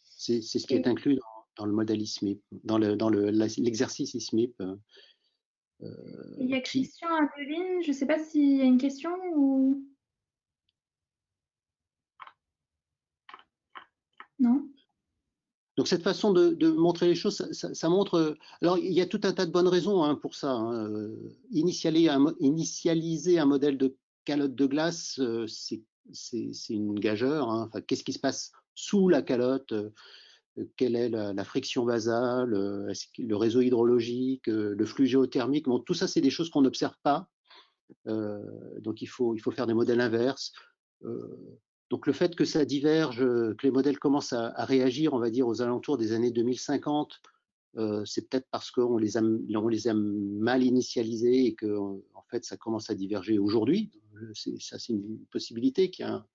c'est ce qui est inclus dans le modèle ISMIP, dans l'exercice ISMIP. Il y a Christian Adeline, je ne sais pas s'il y a une question ou... Non? Donc cette façon de montrer les choses, ça montre... Alors il y a tout un tas de bonnes raisons hein, pour ça. Hein. Initialiser un modèle de calotte de glace, c'est une gageure. Hein. Enfin, qu'est-ce qui se passe sous la calotte? Quelle est la friction basale, le réseau hydrologique, le flux géothermique. Bon, tout ça, c'est des choses qu'on n'observe pas. Donc, il faut faire des modèles inverses. Donc, le fait que ça diverge, que les modèles commencent à réagir, on va dire, aux alentours des années 2050, c'est peut-être parce qu'on les a mal initialisés et que, en fait, ça commence à diverger aujourd'hui. Ça, c'est une possibilité qu'il y a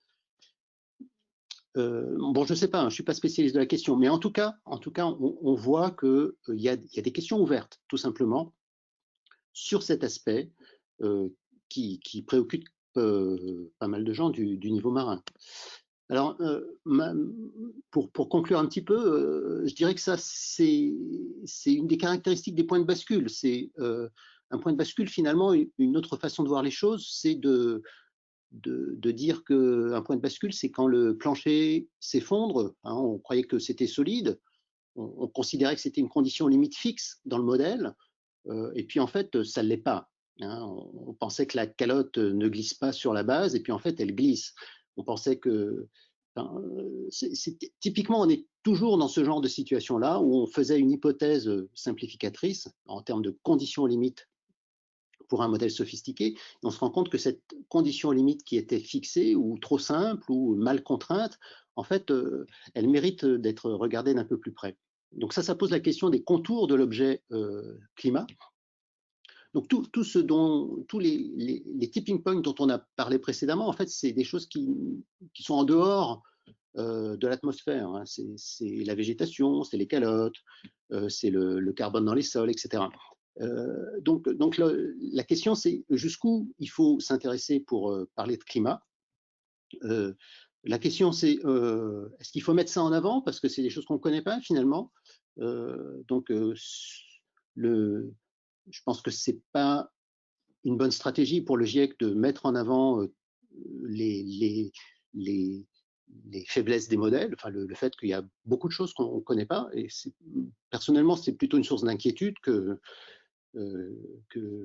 bon, je ne sais pas, hein, je ne suis pas spécialiste de la question, mais en tout cas, on voit qu'il y a des questions ouvertes, tout simplement, sur cet aspect qui préoccupe pas mal de gens du niveau marin. Alors, pour conclure un petit peu, je dirais que ça, c'est une des caractéristiques des points de bascule. C'est un point de bascule, finalement, une autre façon de voir les choses, c'est de dire qu'un point de bascule, c'est quand le plancher s'effondre. Hein, on croyait que c'était solide, on considérait que c'était une condition limite fixe dans le modèle, et puis en fait, ça ne l'est pas. Hein, on pensait que la calotte ne glisse pas sur la base, et puis en fait, elle glisse. On pensait que... Enfin, typiquement, on est toujours dans ce genre de situation-là, où on faisait une hypothèse simplificatrice en termes de conditions limites pour un modèle sophistiqué, on se rend compte que cette condition limite qui était fixée ou trop simple ou mal contrainte, en fait, elle mérite d'être regardée d'un peu plus près. Donc ça pose la question des contours de l'objet climat. Donc tous les tipping points dont on a parlé précédemment, en fait, c'est des choses qui sont en dehors de l'atmosphère. Hein. C'est la végétation, c'est les calottes, c'est le carbone dans les sols, etc. Donc la question, c'est jusqu'où il faut s'intéresser pour parler de climat. La question, c'est est-ce qu'il faut mettre ça en avant parce que c'est des choses qu'on ne connaît pas finalement. Je pense que c'est pas une bonne stratégie pour le GIEC de mettre en avant les faiblesses des modèles, enfin le fait qu'il y a beaucoup de choses qu'on ne connaît pas. Et personnellement, c'est plutôt une source d'inquiétude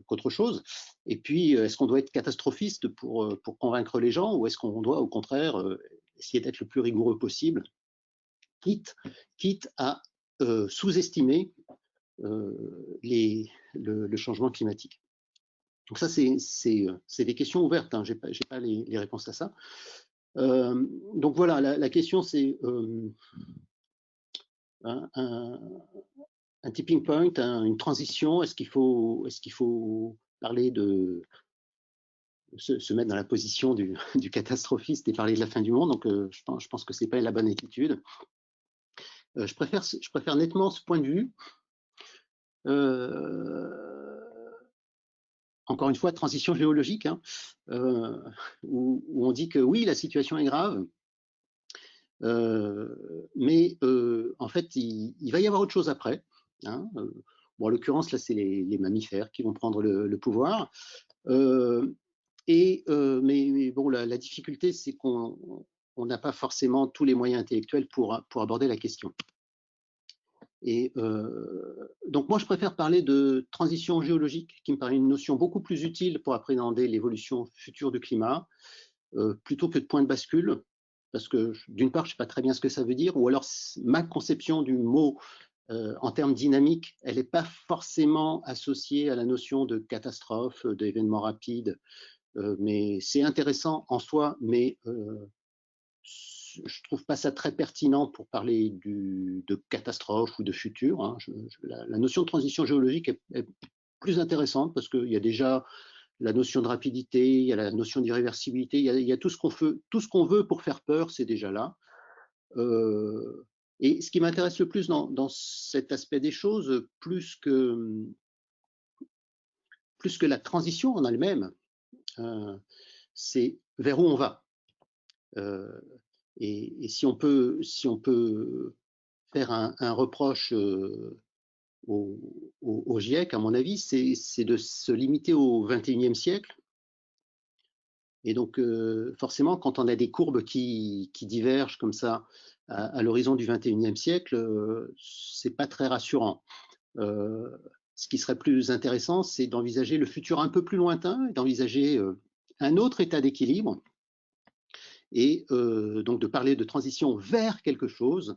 qu'autre chose. Et puis, est-ce qu'on doit être catastrophiste pour convaincre les gens ou est-ce qu'on doit au contraire essayer d'être le plus rigoureux possible, quitte à sous-estimer le changement climatique. Donc ça, c'est des questions ouvertes, hein. J'ai pas les réponses à ça. Donc voilà, la question c'est un tipping point, une transition. Est-ce qu'il faut parler de se mettre dans la position du catastrophiste et parler de la fin du monde? Donc je pense que c'est pas la bonne attitude. Je préfère nettement ce point de vue. Encore une fois, transition géologique, hein, où on dit que oui, la situation est grave, mais en fait, il va y avoir autre chose après. Hein. Bon, en l'occurrence, là, c'est les mammifères qui vont prendre le pouvoir. Mais bon, la difficulté, c'est qu'on n'a pas forcément tous les moyens intellectuels pour aborder la question. Et donc moi, je préfère parler de transition géologique, qui me paraît une notion beaucoup plus utile pour appréhender l'évolution future du climat, plutôt que de point de bascule, parce que d'une part, je ne sais pas très bien ce que ça veut dire, ou alors ma conception du mot en termes dynamiques, elle n'est pas forcément associée à la notion de catastrophe, d'événements rapides, mais c'est intéressant en soi, mais je trouve pas ça très pertinent pour parler de catastrophe ou de futur. Hein. La notion de transition géologique est plus intéressante parce qu'il y a déjà la notion de rapidité, il y a la notion d'irréversibilité, il y a tout ce qu'on veut pour faire peur, c'est déjà là. Et ce qui m'intéresse le plus dans cet aspect des choses, plus que la transition en elle-même, c'est vers où on va. Et si on peut faire un reproche au GIEC, à mon avis, c'est de se limiter au XXIe siècle. Et donc, forcément, quand on a des courbes qui divergent comme ça à l'horizon du XXIe siècle, c'est pas très rassurant. Ce qui serait plus intéressant, c'est d'envisager le futur un peu plus lointain, d'envisager un autre état d'équilibre, et donc de parler de transition vers quelque chose.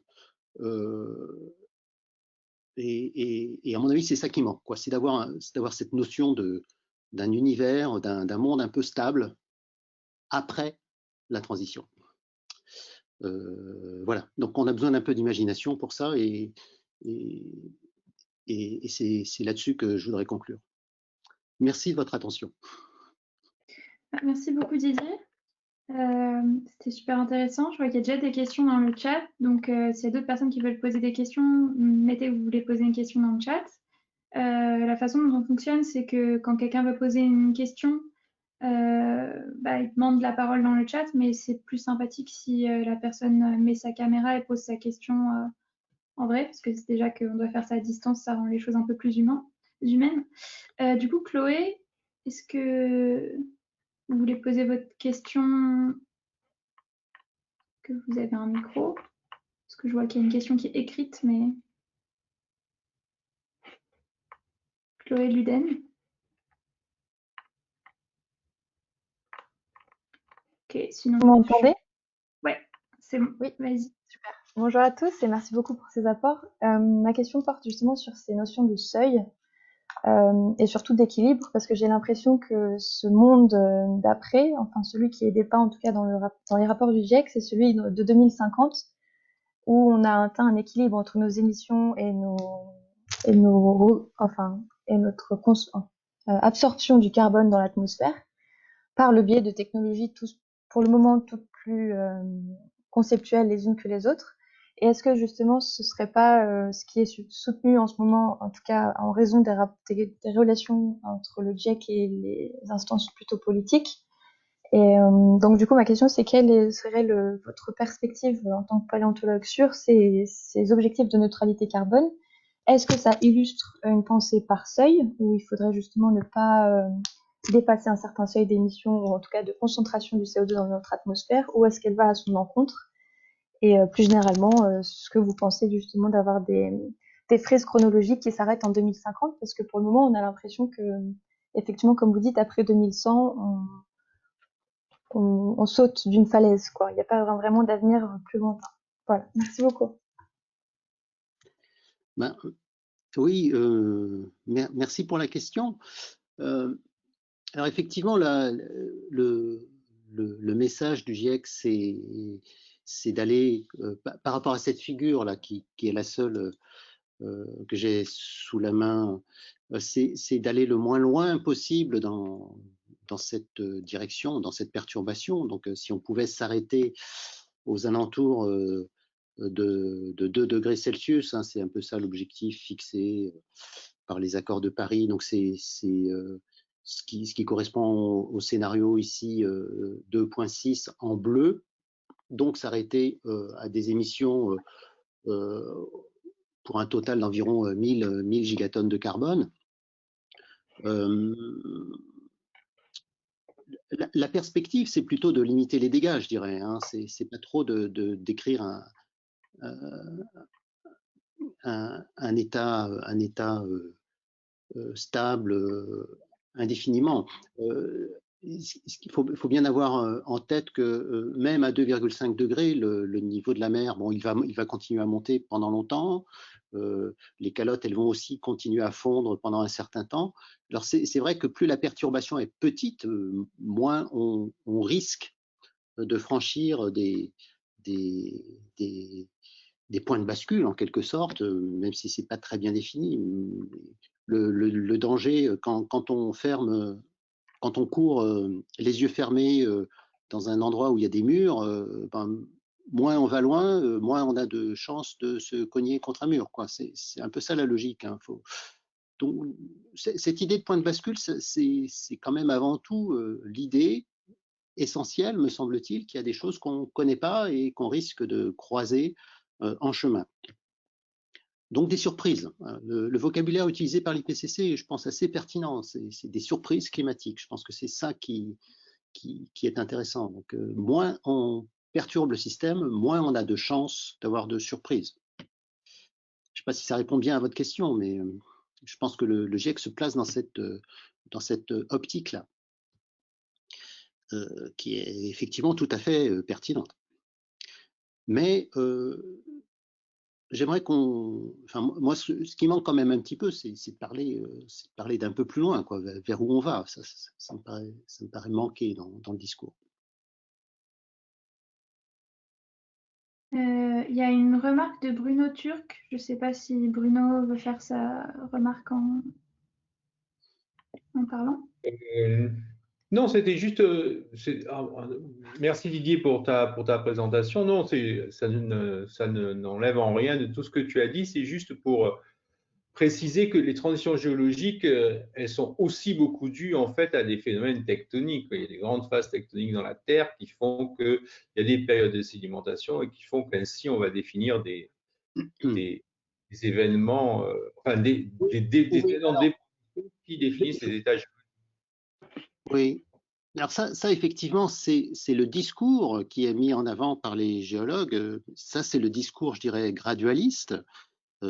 Et à mon avis, c'est ça qui manque, quoi. C'est d'avoir cette notion d'un univers, d'un monde un peu stable après la transition. Voilà. Donc, on a besoin d'un peu d'imagination pour ça, et c'est là-dessus que je voudrais conclure. Merci de votre attention. Merci beaucoup, Didier. C'était super intéressant. Je vois qu'il y a déjà des questions dans le chat. Donc, s'il y a d'autres personnes qui veulent poser des questions, mettez que vous voulez poser une question dans le chat. La façon dont on fonctionne, c'est que quand quelqu'un veut poser une question, il demande la parole dans le chat, mais c'est plus sympathique si la personne met sa caméra et pose sa question en vrai, parce que c'est déjà qu'on doit faire ça à distance, ça rend les choses un peu plus humaines. Du coup, Chloé, est-ce que vous voulez poser votre question? Que vous avez un micro? Parce que je vois qu'il y a une question qui est écrite, mais... Chloé Luden. Ok, sinon... Vous m'entendez? Ouais, c'est bon. Oui. Vas-y. Super. Bonjour à tous et merci beaucoup pour ces apports. Ma question porte justement sur ces notions de seuil et surtout d'équilibre, parce que j'ai l'impression que ce monde d'après, enfin celui qui est dépeint en tout cas dans les rapports du GIEC, c'est celui de 2050, où on a atteint un équilibre entre nos émissions et notre absorption du carbone dans l'atmosphère par le biais de technologies pour le moment toutes plus conceptuelles les unes que les autres. Et est-ce que justement ce serait pas ce qui est soutenu en ce moment, en tout cas en raison des relations entre le GIEC et les instances plutôt politiques? Et donc du coup ma question c'est quelle serait votre perspective en tant que paléontologue sur ces objectifs de neutralité carbone? Est-ce que ça illustre une pensée par seuil, où il faudrait justement ne pas dépasser un certain seuil d'émission, ou en tout cas de concentration du CO2 dans notre atmosphère, ou est-ce qu'elle va à son encontre? Et plus généralement, ce que vous pensez justement d'avoir des frises chronologiques qui s'arrêtent en 2050, parce que pour le moment, on a l'impression que, effectivement, comme vous dites, après 2100, on saute d'une falaise, quoi. Il n'y a pas vraiment d'avenir plus lointain. Voilà, merci beaucoup. Ben, oui, merci pour la question. Alors effectivement, le message du GIEC, c'est d'aller, par rapport à cette figure-là, qui est la seule que j'ai sous la main, c'est d'aller le moins loin possible dans cette direction, dans cette perturbation. Donc si on pouvait s'arrêter aux alentours de 2 degrés Celsius, hein, c'est un peu ça l'objectif fixé par les accords de Paris. Donc c'est ce qui correspond au scénario ici 2.6 en bleu, donc s'arrêter à des émissions pour un total d'environ 1000 gigatonnes de carbone. La perspective, c'est plutôt de limiter les dégâts, je dirais. Hein. C'est pas trop d'écrire un état stable indéfiniment. Il faut bien avoir en tête que même à 2,5 degrés, le niveau de la mer, bon, il va continuer à monter pendant longtemps. Les calottes, elles vont aussi continuer à fondre pendant un certain temps. Alors c'est vrai que plus la perturbation est petite, moins on risque de franchir des des points de bascule en quelque sorte, même si c'est pas très bien défini. Le danger quand on court les yeux fermés dans un endroit où il y a des murs, moins on va loin, moins on a de chances de se cogner contre un mur, quoi. C'est un peu ça la logique, hein. Donc, cette idée de point de bascule, c'est quand même avant tout l'idée essentielle, me semble-t-il, qu'il y a des choses qu'on ne connaît pas et qu'on risque de croiser en chemin. Donc des surprises. Le vocabulaire utilisé par l'IPCC est, je pense, assez pertinent. C'est des surprises climatiques. Je pense que c'est ça qui est intéressant. Donc, moins on perturbe le système, moins on a de chances d'avoir de surprises. Je ne sais pas si ça répond bien à votre question, mais je pense que le GIEC se place dans cette optique-là, qui est effectivement tout à fait pertinente. Mais j'aimerais moi, ce qui manque quand même un petit peu, c'est de parler d'un peu plus loin, quoi, vers où on va. Ça me paraît manquer dans le discours. Il y a une remarque de Bruno Turc. Je ne sais pas si Bruno veut faire sa remarque en parlant. Non, c'était juste. Merci Didier pour ta présentation. Non, ça n'enlève en rien de tout ce que tu as dit. C'est juste pour préciser que les transitions géologiques, elles sont aussi beaucoup dues en fait à des phénomènes tectoniques. Il y a des grandes phases tectoniques dans la Terre qui font qu'il y a des périodes de sédimentation et qui font qu'ainsi on va définir des événements, des événements qui définissent les états géologiques. Oui. Alors ça effectivement, c'est le discours qui est mis en avant par les géologues. Ça, c'est le discours, je dirais, gradualiste,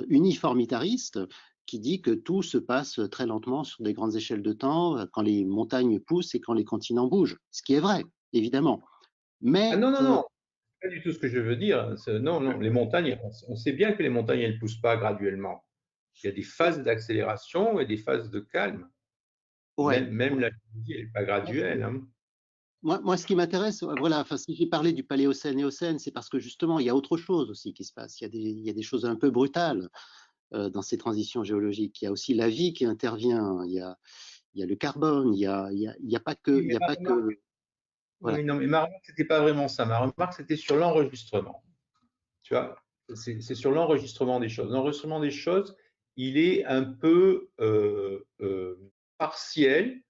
uniformitariste, qui dit que tout se passe très lentement sur des grandes échelles de temps, quand les montagnes poussent et quand les continents bougent. Ce qui est vrai, évidemment. Mais non, pas du tout ce que je veux dire. Non, les montagnes, on sait bien que les montagnes, elles ne poussent pas graduellement. Il y a des phases d'accélération et des phases de calme. Ouais. Même la géologie, elle n'est pas graduelle. Hein. Moi, ce qui m'intéresse, voilà, si j'ai parlé du Paléocène et Éocène, c'est parce que justement, il y a autre chose aussi qui se passe. Il y a des choses un peu brutales dans ces transitions géologiques. Il y a aussi la vie qui intervient. Il y a le carbone. Il y a pas que. Voilà. Oui, non, mais ma remarque, c'était pas vraiment ça. Ma remarque, c'était sur l'enregistrement. Tu vois, c'est sur l'enregistrement des choses. L'enregistrement des choses, il est un peu partiel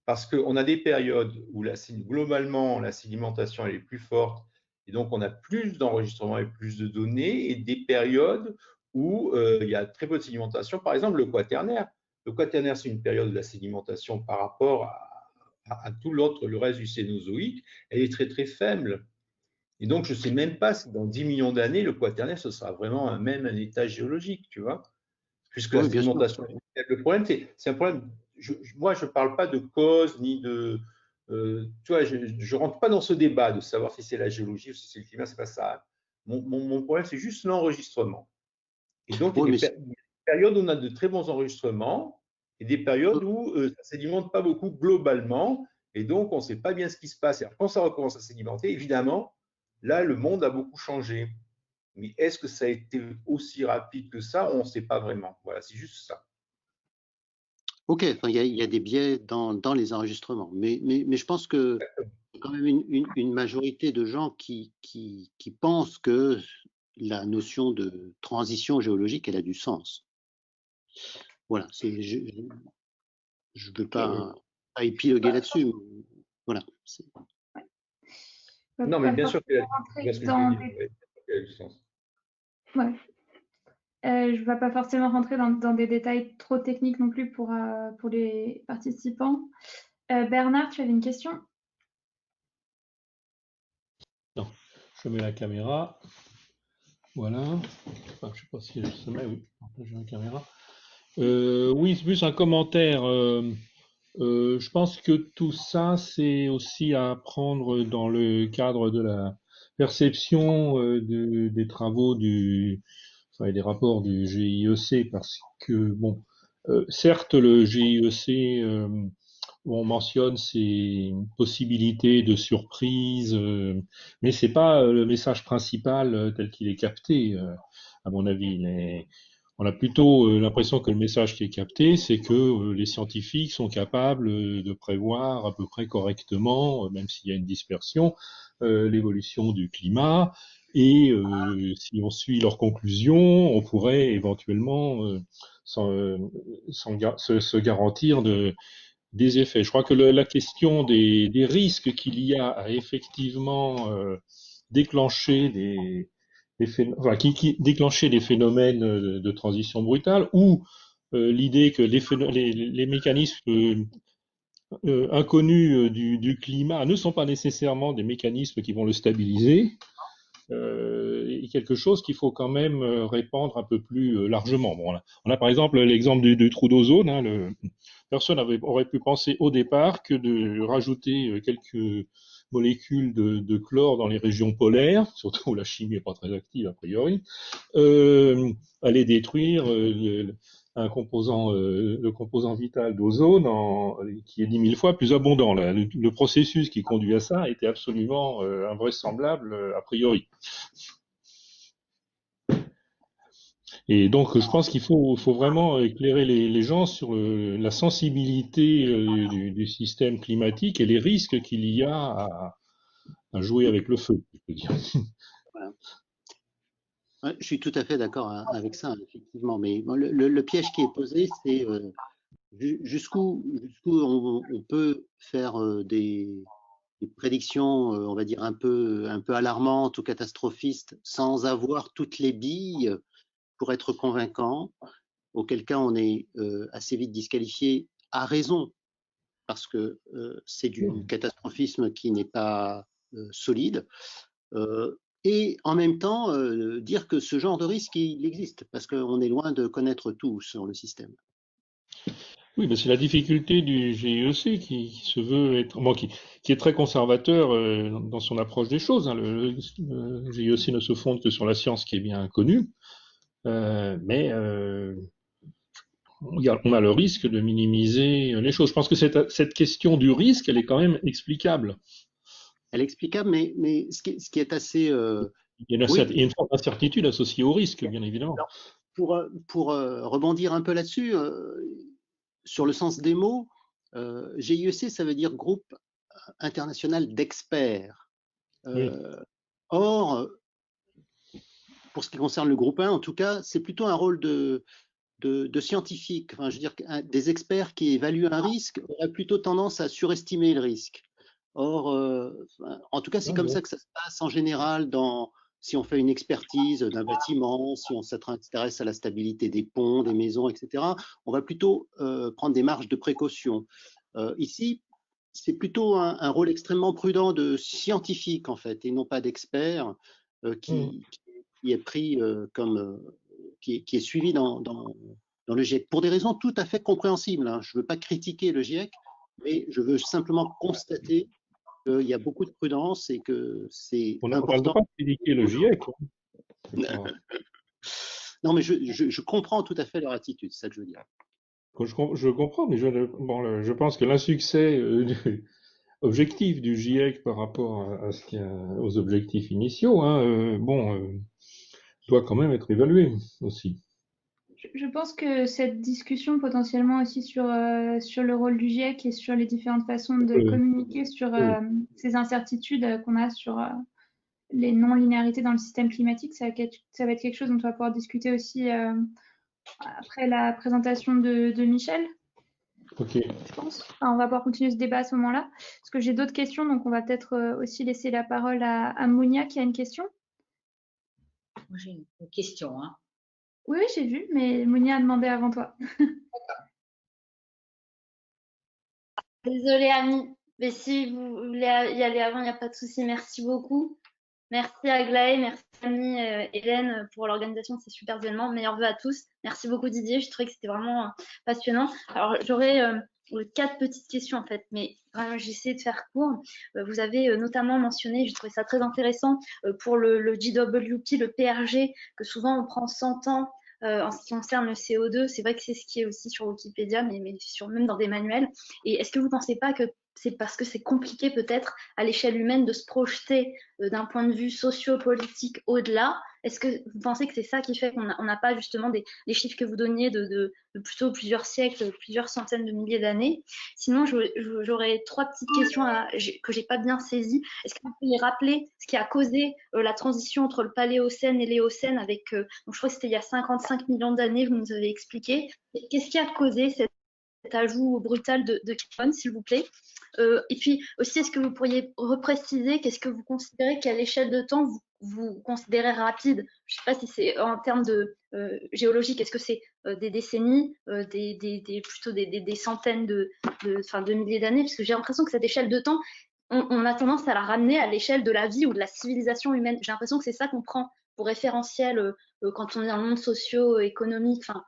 parce qu'on a des périodes où globalement la sédimentation elle est plus forte et donc on a plus d'enregistrement et plus de données, et des périodes où il y a très peu de sédimentation. Par exemple, le Quaternaire. Le Quaternaire, c'est une période de la sédimentation par rapport à tout le reste du Cénozoïque, elle est très très faible. Et donc, je ne sais même pas si dans 10 millions d'années, le Quaternaire, ce sera vraiment même un état géologique, tu vois, puisque la sédimentation est faible. Le problème, c'est un problème. Moi, je ne parle pas de cause ni de. Tu vois, je ne rentre pas dans ce débat de savoir si c'est la géologie ou si c'est le climat, c'est pas ça. Mon problème, c'est juste l'enregistrement. Et donc, il y a des périodes où on a de très bons enregistrements et des périodes où ça ne sédimente pas beaucoup globalement. Et donc, on ne sait pas bien ce qui se passe. Alors, quand ça recommence à sédimenter, évidemment, là, le monde a beaucoup changé. Mais est-ce que ça a été aussi rapide que ça? On ne sait pas vraiment. Voilà, c'est juste ça. Ok, il y a des biais dans les enregistrements. Mais je pense que y a quand même une majorité de gens qui pensent que la notion de transition géologique, elle a du sens. Voilà, je ne veux pas épiloguer là-dessus. Voilà. Non, mais bien sûr que ouais. Je ne vais pas forcément rentrer dans des détails trop techniques non plus pour les participants. Bernard, tu avais une question? Non, je mets la caméra. Voilà. Enfin, je ne sais pas si je mets, oui, j'ai la caméra. Oui, c'est plus un commentaire. Je pense que tout ça, c'est aussi à prendre dans le cadre de la perception des travaux et des rapports du GIEC, parce que, bon, certes, le GIEC où on mentionne ces possibilités de surprise, mais c'est pas le message principal tel qu'il est capté, à mon avis. On a plutôt l'impression que le message qui est capté, c'est que les scientifiques sont capables de prévoir à peu près correctement, même s'il y a une dispersion, l'évolution du climat. Et si on suit leurs conclusions, on pourrait éventuellement se garantir des effets. Je crois que la question des risques qu'il y a à effectivement déclencher déclencher des phénomènes de transition brutale, ou l'idée que les mécanismes inconnus du climat ne sont pas nécessairement des mécanismes qui vont le stabiliser, est quelque chose qu'il faut quand même répandre un peu plus largement. Bon, on a par exemple l'exemple du trou d'ozone. Personne aurait pu penser au départ que de rajouter quelques molécules de chlore dans les régions polaires, surtout où la chimie n'est pas très active a priori, allait détruire le composant vital d'ozone qui est 10 000 fois plus abondant. Le processus qui conduit à ça était absolument invraisemblable a priori. Et donc, je pense qu'il faut vraiment éclairer les gens sur la sensibilité du système climatique et les risques qu'il y a à jouer avec le feu, je peux dire. Voilà. Ouais, je suis tout à fait d'accord avec ça, effectivement. Mais bon, le piège qui est posé, c'est jusqu'où on peut faire des prédictions, on va dire, un peu alarmantes ou catastrophistes sans avoir toutes les billes pour être convaincant, auquel cas on est assez vite disqualifié à raison, parce que c'est du catastrophisme qui n'est pas solide, et en même temps dire que ce genre de risque, il existe, parce qu'on est loin de connaître tout sur le système. Oui, mais c'est la difficulté du GIEC qui se veut être, bon, qui est très conservateur dans son approche des choses. Le GIEC ne se fonde que sur la science qui est bien connue, mais on a le risque de minimiser les choses. Je pense que cette question du risque, elle est quand même explicable. Elle est explicable, mais ce qui est assez... il y a une forme d'incertitude associée au risque, bien évidemment. Alors, pour rebondir un peu là-dessus, sur le sens des mots, GIEC, ça veut dire groupe international d'experts. Oui. Or, pour ce qui concerne le groupe 1, en tout cas, c'est plutôt un rôle de scientifique. Enfin, je veux dire, des experts qui évaluent un risque auraient plutôt tendance à surestimer le risque. Or, en tout cas, c'est comme ça que ça se passe en général si on fait une expertise d'un bâtiment, si on s'intéresse à la stabilité des ponts, des maisons, etc., on va plutôt prendre des marges de précaution. Ici, c'est plutôt un rôle extrêmement prudent de scientifique, en fait, et non pas d'expert qui est pris qui est suivi dans le GIEC, pour des raisons tout à fait compréhensibles. Hein. Je ne veux pas critiquer le GIEC, mais je veux simplement constater qu'il y a beaucoup de prudence et que c'est important. On ne peut pas critiquer le GIEC. Non, mais je comprends tout à fait leur attitude, c'est ça que je veux dire. Je comprends, mais je pense que l'insuccès objectif du GIEC par rapport aux objectifs initiaux, doit quand même être évalué aussi. Je pense que cette discussion potentiellement aussi sur le rôle du GIEC et sur les différentes façons de communiquer sur ces incertitudes qu'on a sur les non-linéarités dans le système climatique, ça va être quelque chose dont on va pouvoir discuter aussi après la présentation de Michel. Ok. Je pense. Enfin, on va pouvoir continuer ce débat à ce moment-là. Parce que j'ai d'autres questions, donc on va peut-être aussi laisser la parole à Mounia qui a une question. Moi, j'ai une question. Hein. Oui, j'ai vu, mais Mounia a demandé avant toi. Désolée, Annie, mais si vous voulez y aller avant, il n'y a pas de souci. Merci beaucoup. Merci à Aglaé, merci Annie, Hélène pour l'organisation de ces super événements. Meilleurs vœux à tous. Merci beaucoup Didier, je trouvais que c'était vraiment passionnant. Alors j'aurais 4 petites questions en fait, mais vraiment j'essaie de faire court. Vous avez notamment mentionné, j'ai trouvé ça très intéressant, pour le GWP, le PRG, que souvent on prend 100 ans en ce qui concerne le CO2. C'est vrai que c'est ce qui est aussi sur Wikipédia, mais même dans des manuels. Et est-ce que vous ne pensez pas que c'est parce que c'est compliqué peut-être à l'échelle humaine de se projeter d'un point de vue socio-politique au-delà? Est-ce que vous pensez que c'est ça qui fait qu'on n'a pas justement les chiffres que vous donniez de plutôt plusieurs siècles, plusieurs centaines de milliers d'années? Sinon, j'aurais 3 petites questions que j'ai pas bien saisies. Est-ce que vous pouvez rappeler ce qui a causé la transition entre le Paléocène et l'Éocène donc je crois que c'était il y a 55 millions d'années, vous nous avez expliqué. Qu'est-ce qui a causé cet ajout brutal de carbone, s'il vous plaît? Et puis aussi, est-ce que vous pourriez repréciser qu'est-ce que vous considérez qu'à l'échelle de temps vous considérez rapide? Je ne sais pas si c'est en termes de géologique, est-ce que c'est des décennies, plutôt des centaines de milliers d'années? Parce que j'ai l'impression que cette échelle de temps, on a tendance à la ramener à l'échelle de la vie ou de la civilisation humaine. J'ai l'impression que c'est ça qu'on prend pour référentiel quand on est dans le monde socio-économique. Enfin,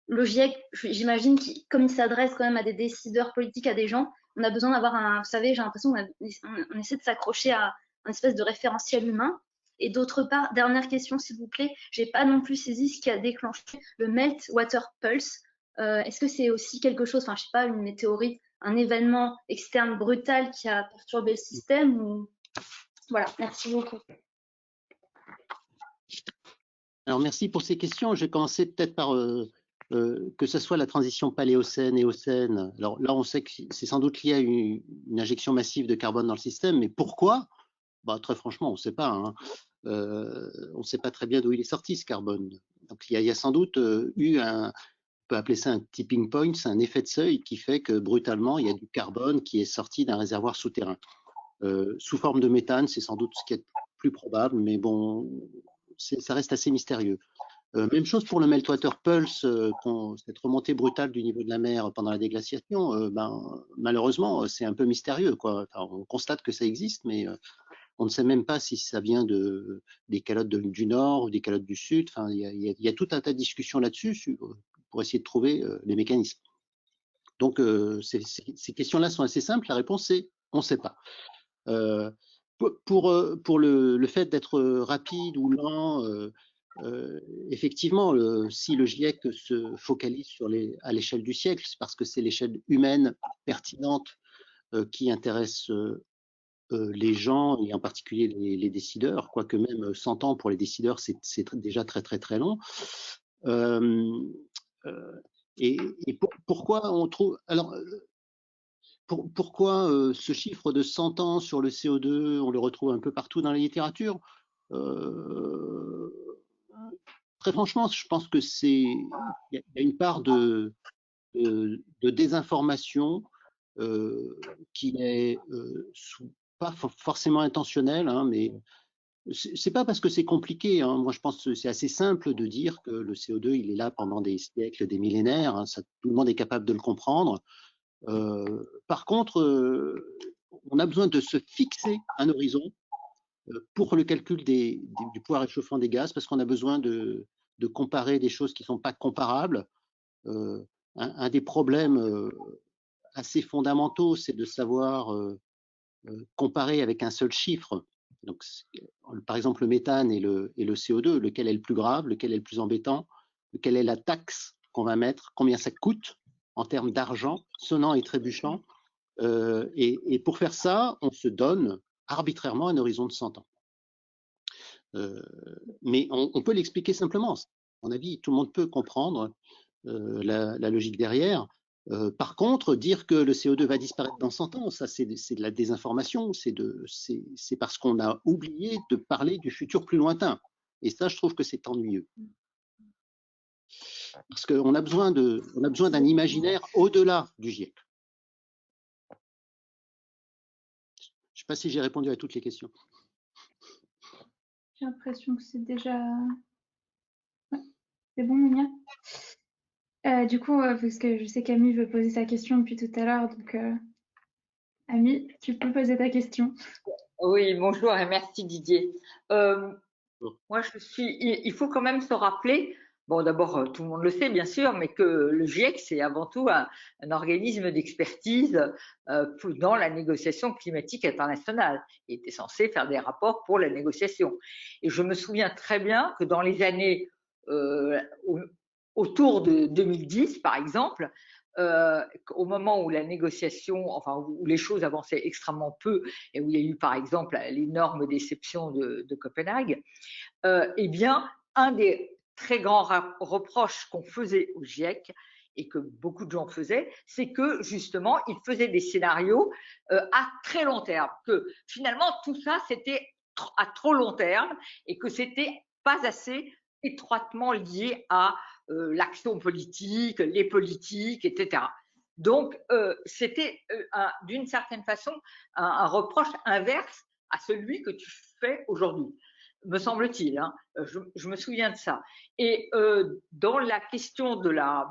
le GIEC, j'imagine, comme il s'adresse quand même à des décideurs politiques, à des gens, on a besoin d'avoir vous savez, j'ai l'impression qu'on essaie de s'accrocher à un espèce de référentiel humain. Et d'autre part, dernière question, s'il vous plaît, j'ai pas non plus saisi ce qui a déclenché le Meltwater Pulse. Est-ce que c'est aussi quelque chose, enfin, je sais pas, une météorite, un événement externe brutal qui a perturbé le système ou... Voilà, merci beaucoup. Alors, merci pour ces questions. Je vais commencer peut-être par que ce soit la transition paléocène, éocène. Alors là, on sait que c'est sans doute lié à une injection massive de carbone dans le système, mais pourquoi? Bah, très franchement, on ne sait pas. Hein. On ne sait pas très bien d'où il est sorti, ce carbone. Donc, il y a sans doute eu on peut appeler ça un tipping point, c'est un effet de seuil qui fait que brutalement, il y a du carbone qui est sorti d'un réservoir souterrain. Sous forme de méthane, c'est sans doute ce qui est plus probable, mais bon, ça reste assez mystérieux. Même chose pour le Meltwater Pulse, cette remontée brutale du niveau de la mer pendant la déglaciation, malheureusement, c'est un peu mystérieux, quoi. Enfin, on constate que ça existe, mais on ne sait même pas si ça vient des calottes du Nord ou des calottes du Sud. Enfin, il y a tout un tas de discussions là-dessus pour essayer de trouver les mécanismes. Donc, ces questions-là sont assez simples. La réponse est on ne sait pas. Pour le fait d'être rapide ou lent, effectivement, si le GIEC se focalise à l'échelle du siècle, c'est parce que c'est l'échelle humaine pertinente qui intéresse les gens et en particulier les décideurs, quoique même 100 ans pour les décideurs, c'est déjà très très très long. Et pourquoi on trouve... Alors, pourquoi ce chiffre de 100 ans sur le CO2, on le retrouve un peu partout dans la littérature? Très franchement, je pense que il y a une part de désinformation qui est pas forcément intentionnelle, hein, mais c'est pas parce que c'est compliqué. Hein. Moi, je pense que c'est assez simple de dire que le CO2, il est là pendant des siècles, des millénaires. Hein, tout le monde est capable de le comprendre. Par contre, on a besoin de se fixer un horizon pour le calcul du poids réchauffant des gaz, parce qu'on a besoin de comparer des choses qui ne sont pas comparables. Un des problèmes assez fondamentaux, c'est de savoir comparer avec un seul chiffre. Donc, par exemple, le méthane et le CO2, lequel est le plus grave, lequel est le plus embêtant, lequel est la taxe qu'on va mettre, combien ça coûte en termes d'argent, sonnant et trébuchant. Et pour faire ça, on se donne arbitrairement un horizon de 100 ans. Mais on peut l'expliquer simplement. À mon avis, tout le monde peut comprendre la logique derrière. Par contre, dire que le CO2 va disparaître dans 100 ans, ça c'est de la désinformation, c'est parce qu'on a oublié de parler du futur plus lointain. Et ça, je trouve que c'est ennuyeux. Parce qu'on a besoin d'un imaginaire au-delà du GIEC. Je ne sais pas si j'ai répondu à toutes les questions. J'ai l'impression que c'est déjà... Ouais. C'est bon, Monia? Du coup, parce que je sais qu'Amy veut poser sa question depuis tout à l'heure, donc Amy, tu peux poser ta question. Oui, bonjour et merci Didier. Moi, il faut quand même se rappeler, bon d'abord tout le monde le sait bien sûr, mais que le GIEC c'est avant tout un organisme d'expertise dans la négociation climatique internationale. Il était censé faire des rapports pour la négociation. Et je me souviens très bien que dans les années autour de 2010, par exemple, au moment où la négociation, enfin où les choses avançaient extrêmement peu et où il y a eu par exemple l'énorme déception de Copenhague, eh bien, un des très grands reproches qu'on faisait au GIEC et que beaucoup de gens faisaient, c'est que justement, ils faisaient des scénarios à très long terme, que finalement tout ça c'était à trop long terme et que c'était pas assez étroitement lié à l'action politique, les politiques, etc. Donc, c'était d'une certaine façon un reproche inverse à celui que tu fais aujourd'hui, me semble-t-il. Hein. Je me souviens de ça. Et dans la question de la...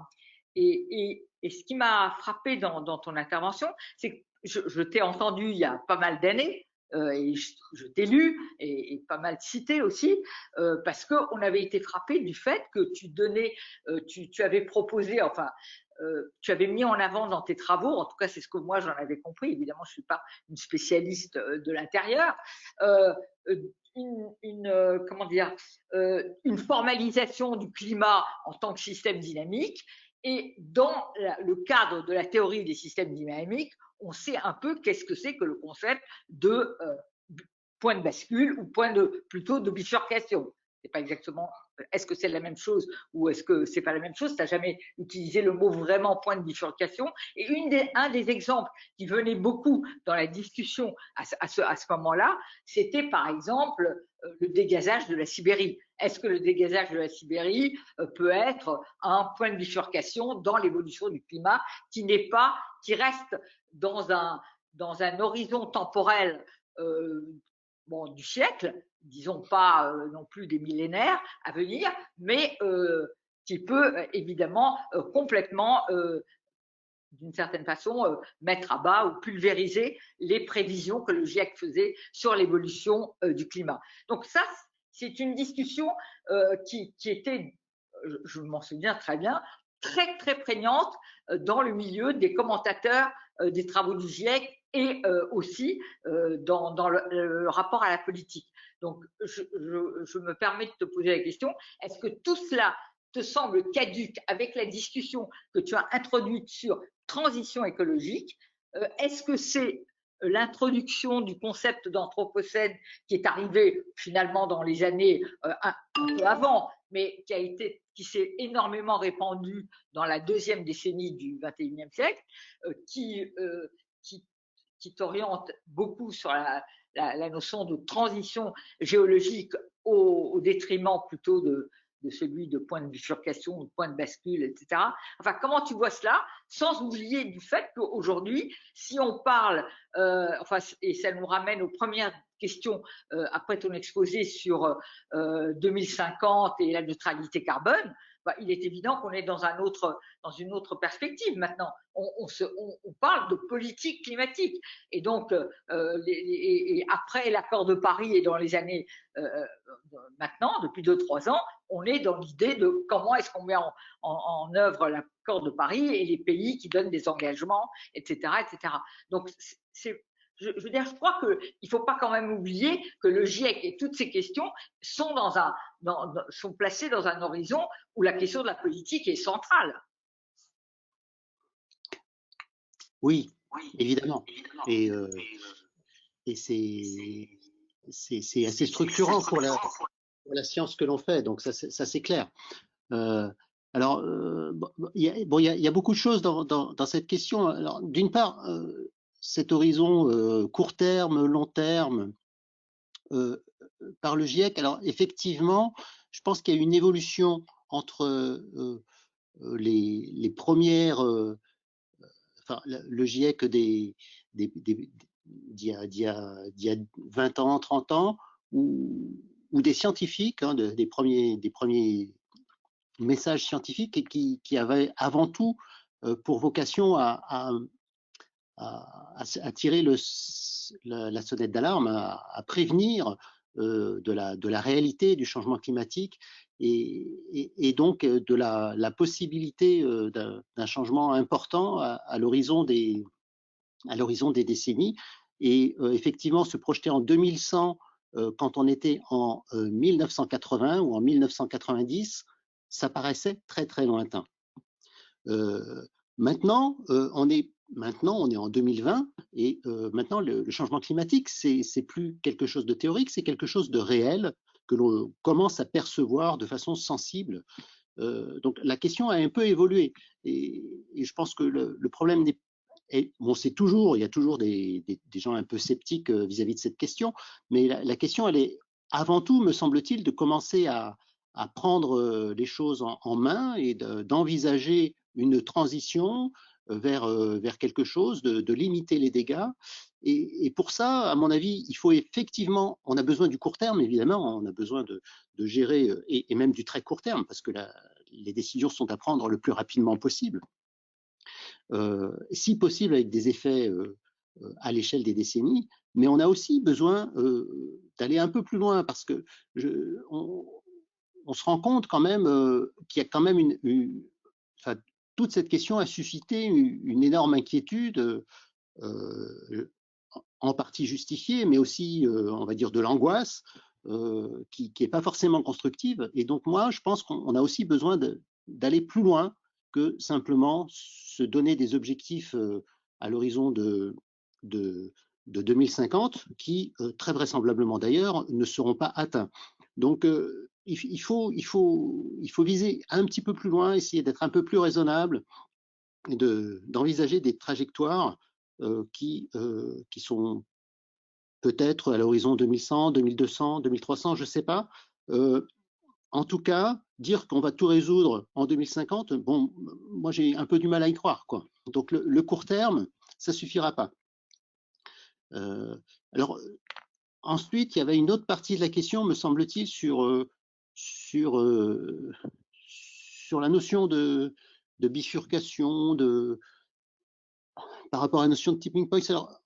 Et ce qui m'a frappé dans ton intervention, c'est que je t'ai entendu il y a pas mal d'années, et je t'ai lu et pas mal cité aussi, parce qu'on avait été frappé du fait que tu donnais, tu avais proposé, enfin, tu avais mis en avant dans tes travaux, en tout cas c'est ce que moi j'en avais compris, évidemment je ne suis pas une spécialiste de l'intérieur, comment dire, une formalisation du climat en tant que système dynamique. Et dans le cadre de la théorie des systèmes dynamiques, on sait un peu qu'est-ce que c'est que le concept de point de bascule ou plutôt de bifurcation. C'est pas exactement. Est-ce que c'est la même chose ou est-ce que c'est pas la même chose? Tu n'as jamais utilisé le mot vraiment point de bifurcation. Et un des exemples qui venait beaucoup dans la discussion à ce moment-là, c'était par exemple le dégazage de la Sibérie. Est-ce que le dégazage de la Sibérie peut être un point de bifurcation dans l'évolution du climat qui reste dans un horizon temporel du siècle, disons pas non plus des millénaires à venir, mais qui peut évidemment complètement, d'une certaine façon, mettre à bas ou pulvériser les prévisions que le GIEC faisait sur l'évolution du climat. Donc ça, c'est une discussion qui était, je m'en souviens très bien, très très prégnante dans le milieu des commentateurs des travaux du GIEC et aussi dans le rapport à la politique. Donc, je me permets de te poser la question, est-ce que tout cela te semble caduque avec la discussion que tu as introduite sur transition écologique? Est-ce que c'est l'introduction du concept d'anthropocène qui est arrivé finalement dans les années un peu avant, mais qui s'est énormément répandu dans la deuxième décennie du XXIe siècle, qui t'oriente beaucoup sur la notion de transition géologique au détriment plutôt de celui de point de bifurcation, de point de bascule, etc. Enfin, comment tu vois cela, sans oublier du fait qu'aujourd'hui, si on parle, et ça nous ramène aux premières questions après ton exposé sur 2050 et la neutralité carbone, il est évident qu'on est dans une autre perspective maintenant. On parle de politique climatique. Et donc, et après l'accord de Paris et dans les années maintenant, depuis 2-3 ans, on est dans l'idée de comment est-ce qu'on met en œuvre l'accord de Paris et les pays qui donnent des engagements, etc. etc. Donc, je veux dire, je crois qu'il ne faut pas quand même oublier que le GIEC et toutes ces questions sont placées dans un horizon où la question de la politique est centrale. Oui, évidemment. Et c'est assez structurant pour la science que l'on fait, donc ça c'est clair. Alors, il y a beaucoup de choses dans cette question. Alors, d'une part, cet horizon court terme, long terme, par le GIEC. Alors, effectivement, je pense qu'il y a une évolution entre les premières, le GIEC d'il y a 20 ans, 30 ans, ou des scientifiques, des premiers messages scientifiques qui avaient avant tout pour vocation à tirer la sonnette d'alarme, à prévenir de la réalité du changement climatique et donc de la possibilité d'un changement important à l'horizon des décennies. Et effectivement, se projeter en 2100 quand on était en 1980 ou en 1990, ça paraissait très très lointain. Maintenant, on est en 2020 et maintenant le changement climatique, c'est plus quelque chose de théorique, c'est quelque chose de réel que l'on commence à percevoir de façon sensible. Donc la question a un peu évolué et je pense que le problème n'est bon, il y a toujours des gens un peu sceptiques vis-à-vis de cette question, mais la question, elle est avant tout, me semble-t-il, de commencer à prendre les choses en main et d'envisager une transition vers quelque chose, de limiter les dégâts. Et pour ça, à mon avis, il faut effectivement, on a besoin du court terme, évidemment, on a besoin de gérer, et même du très court terme, parce que les décisions sont à prendre le plus rapidement possible. Si possible avec des effets à l'échelle des décennies, mais on a aussi besoin d'aller un peu plus loin parce que on se rend compte quand même qu'il y a quand même enfin, toute cette question a suscité une énorme inquiétude, en partie justifiée, mais aussi, on va dire, de l'angoisse qui n'est pas forcément constructive. Et donc moi, je pense qu'on a aussi besoin d'aller plus loin que simplement se donner des objectifs à l'horizon de 2050 qui, très vraisemblablement d'ailleurs, ne seront pas atteints. Donc, il faut viser un petit peu plus loin, essayer d'être un peu plus raisonnable et d'envisager des trajectoires qui sont peut-être à l'horizon 2100, 2200, 2300, je ne sais pas. En tout cas, dire qu'on va tout résoudre en 2050, bon, moi j'ai un peu du mal à y croire, quoi. Donc le court terme, ça suffira pas. Alors ensuite, il y avait une autre partie de la question, me semble-t-il, sur la notion de bifurcation, par rapport à la notion de tipping point. Alors,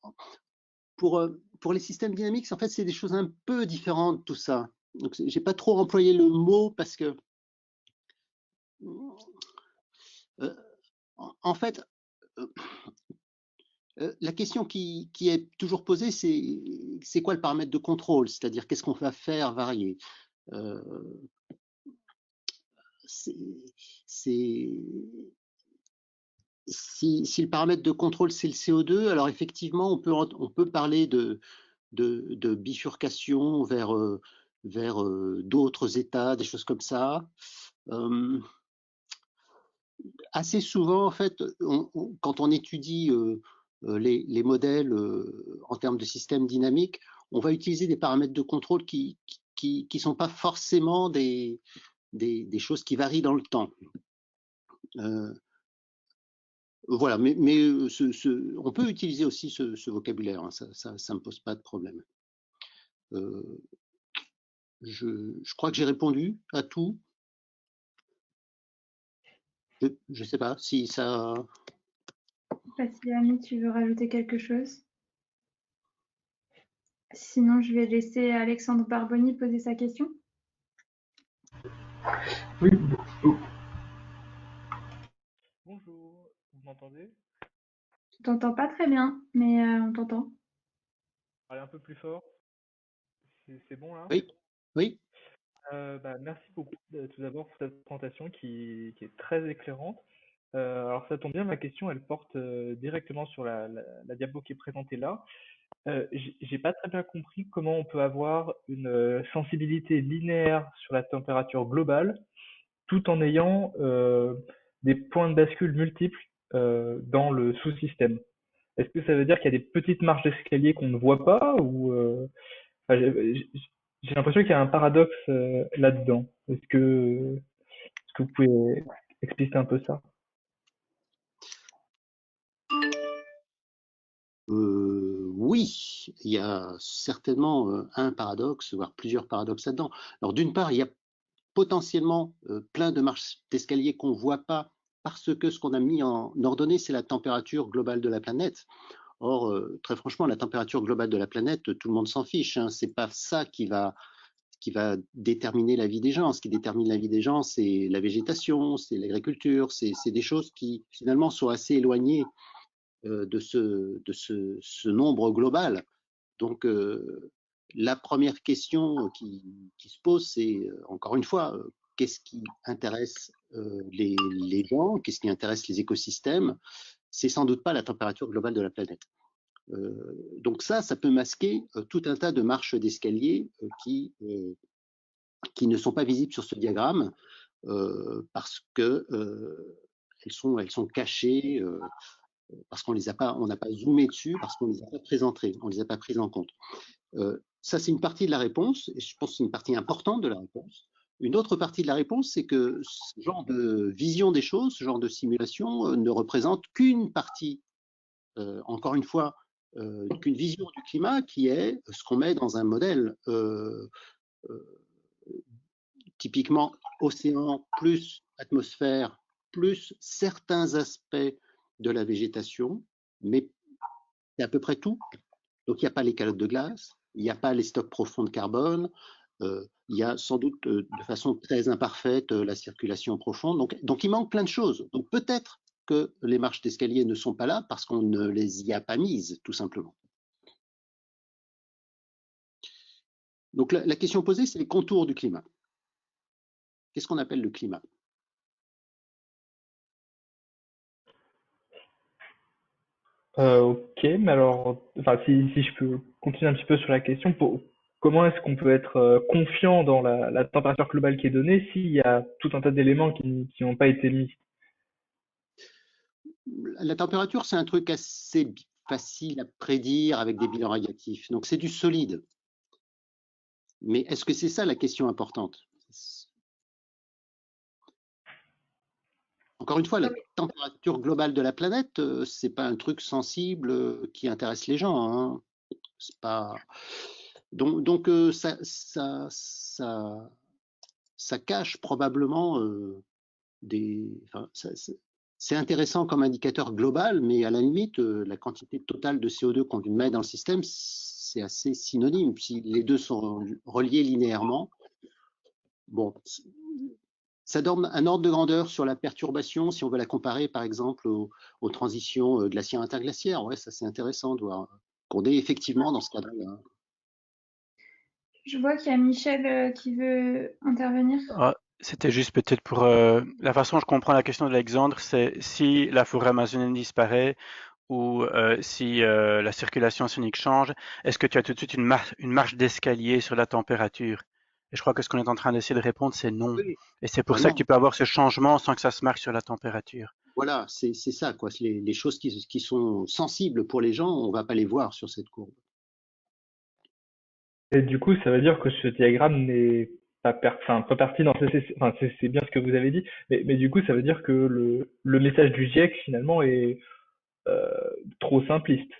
pour les systèmes dynamiques, en fait, c'est des choses un peu différentes, tout ça. Donc, j'ai pas trop employé le mot parce que, en fait, la question qui est toujours posée, c'est quoi le paramètre de contrôle? C'est-à-dire, qu'est-ce qu'on va faire varier? Si le paramètre de contrôle, c'est le CO2, alors effectivement, on peut parler de bifurcation vers d'autres états, des choses comme ça. Assez souvent, en fait, quand on étudie les modèles en termes de systèmes dynamiques, on va utiliser des paramètres de contrôle qui sont pas forcément des choses qui varient dans le temps. Voilà, mais on peut utiliser aussi ce vocabulaire, hein, ça me pose pas de problème. Je crois que j'ai répondu à tout. Je sais pas si ça... Si Ami, tu veux rajouter quelque chose? Sinon, je vais laisser Alexandre Barboni poser sa question. Oui. Bonjour, vous m'entendez? Je t'entends pas très bien, mais on t'entend. Parlez un peu plus fort. C'est bon là? Oui, oui. Merci beaucoup tout d'abord pour cette présentation qui est très éclairante. Alors ça tombe bien, ma question elle porte directement sur la diapo qui est présentée là. J'ai pas très bien compris comment on peut avoir une sensibilité linéaire sur la température globale tout en ayant des points de bascule multiples dans le sous-système. Est-ce que ça veut dire qu'il y a des petites marches d'escalier qu'on ne voit pas ou j'ai l'impression qu'il y a un paradoxe là-dedans. Est-ce que vous pouvez expliquer un peu ça? Oui, il y a certainement un paradoxe, voire plusieurs paradoxes là-dedans. Alors d'une part, il y a potentiellement plein de marches d'escalier qu'on ne voit pas parce que ce qu'on a mis en ordonnée, c'est la température globale de la planète. Or, très franchement, la température globale de la planète, tout le monde s'en fiche, hein. C'est pas ça qui va déterminer la vie des gens. Ce qui détermine la vie des gens, c'est la végétation, c'est l'agriculture, c'est des choses qui finalement sont assez éloignées de ce nombre global. Donc, la première question qui se pose, c'est encore une fois, qu'est-ce qui intéresse les gens, qu'est-ce qui intéresse les écosystèmes, c'est sans doute pas la température globale de la planète. Donc ça peut masquer tout un tas de marches d'escalier qui ne sont pas visibles sur ce diagramme parce que elles sont cachées, parce qu'on n'a pas zoomé dessus, parce qu'on les a pas présentées, on les a pas prises en compte. Ça, c'est une partie de la réponse, et je pense que c'est une partie importante de la réponse. Une autre partie de la réponse, c'est que ce genre de vision des choses, ce genre de simulation ne représente qu'une partie, encore une fois, qu'une vision du climat qui est ce qu'on met dans un modèle typiquement océan plus atmosphère plus certains aspects de la végétation, mais c'est à peu près tout. Donc il n'y a pas les calottes de glace, il n'y a pas les stocks profonds de carbone, il y a sans doute de façon très imparfaite la circulation profonde. Donc il manque plein de choses. Donc peut-être que les marches d'escalier ne sont pas là parce qu'on ne les y a pas mises, tout simplement. Donc la question posée, c'est les contours du climat. Qu'est-ce qu'on appelle le climat? Ok, mais alors, enfin, si je peux continuer un petit peu sur la question, comment est-ce qu'on peut être confiant dans la température globale qui est donnée s'il y a tout un tas d'éléments qui n'ont pas été mis? La température, c'est un truc assez facile à prédire avec des bilans radiatifs. Donc c'est du solide. Mais est-ce que c'est ça la question importante? Encore une fois, la température globale de la planète, c'est pas un truc sensible qui intéresse les gens, hein. C'est pas... Donc ça cache probablement c'est intéressant comme indicateur global, mais à la limite, la quantité totale de CO2 qu'on met dans le système, c'est assez synonyme. Si les deux sont reliés linéairement, bon, ça donne un ordre de grandeur sur la perturbation, si on veut la comparer par exemple aux transitions glaciaires-interglaciaires. Ouais, ça c'est intéressant de voir qu'on est effectivement dans ce cadre-là. Je vois qu'il y a Michel qui veut intervenir. C'était juste peut-être pour la façon dont je comprends la question d'Alexandre, c'est si la forêt amazonienne disparaît ou si la circulation sonique change, est-ce que tu as tout de suite une marche d'escalier sur la température? Et je crois que ce qu'on est en train d'essayer de répondre, c'est non. Oui. Et c'est pour ça que tu peux avoir ce changement sans que ça se marque sur la température. Voilà, c'est ça, quoi. Les choses qui sont sensibles pour les gens, on ne va pas les voir sur cette courbe. Et du coup, ça veut dire que ce diagramme n'est pas parti dans c'est bien ce que vous avez dit, mais du coup, ça veut dire que le message du GIEC finalement est trop simpliste.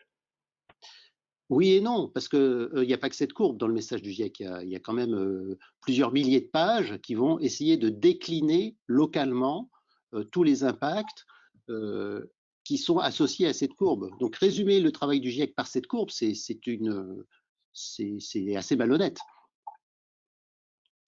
Oui et non, parce qu'il n'y a pas que cette courbe dans le message du GIEC. Il y a quand même plusieurs milliers de pages qui vont essayer de décliner localement tous les impacts qui sont associés à cette courbe. Donc résumer le travail du GIEC par cette courbe, c'est assez malhonnête.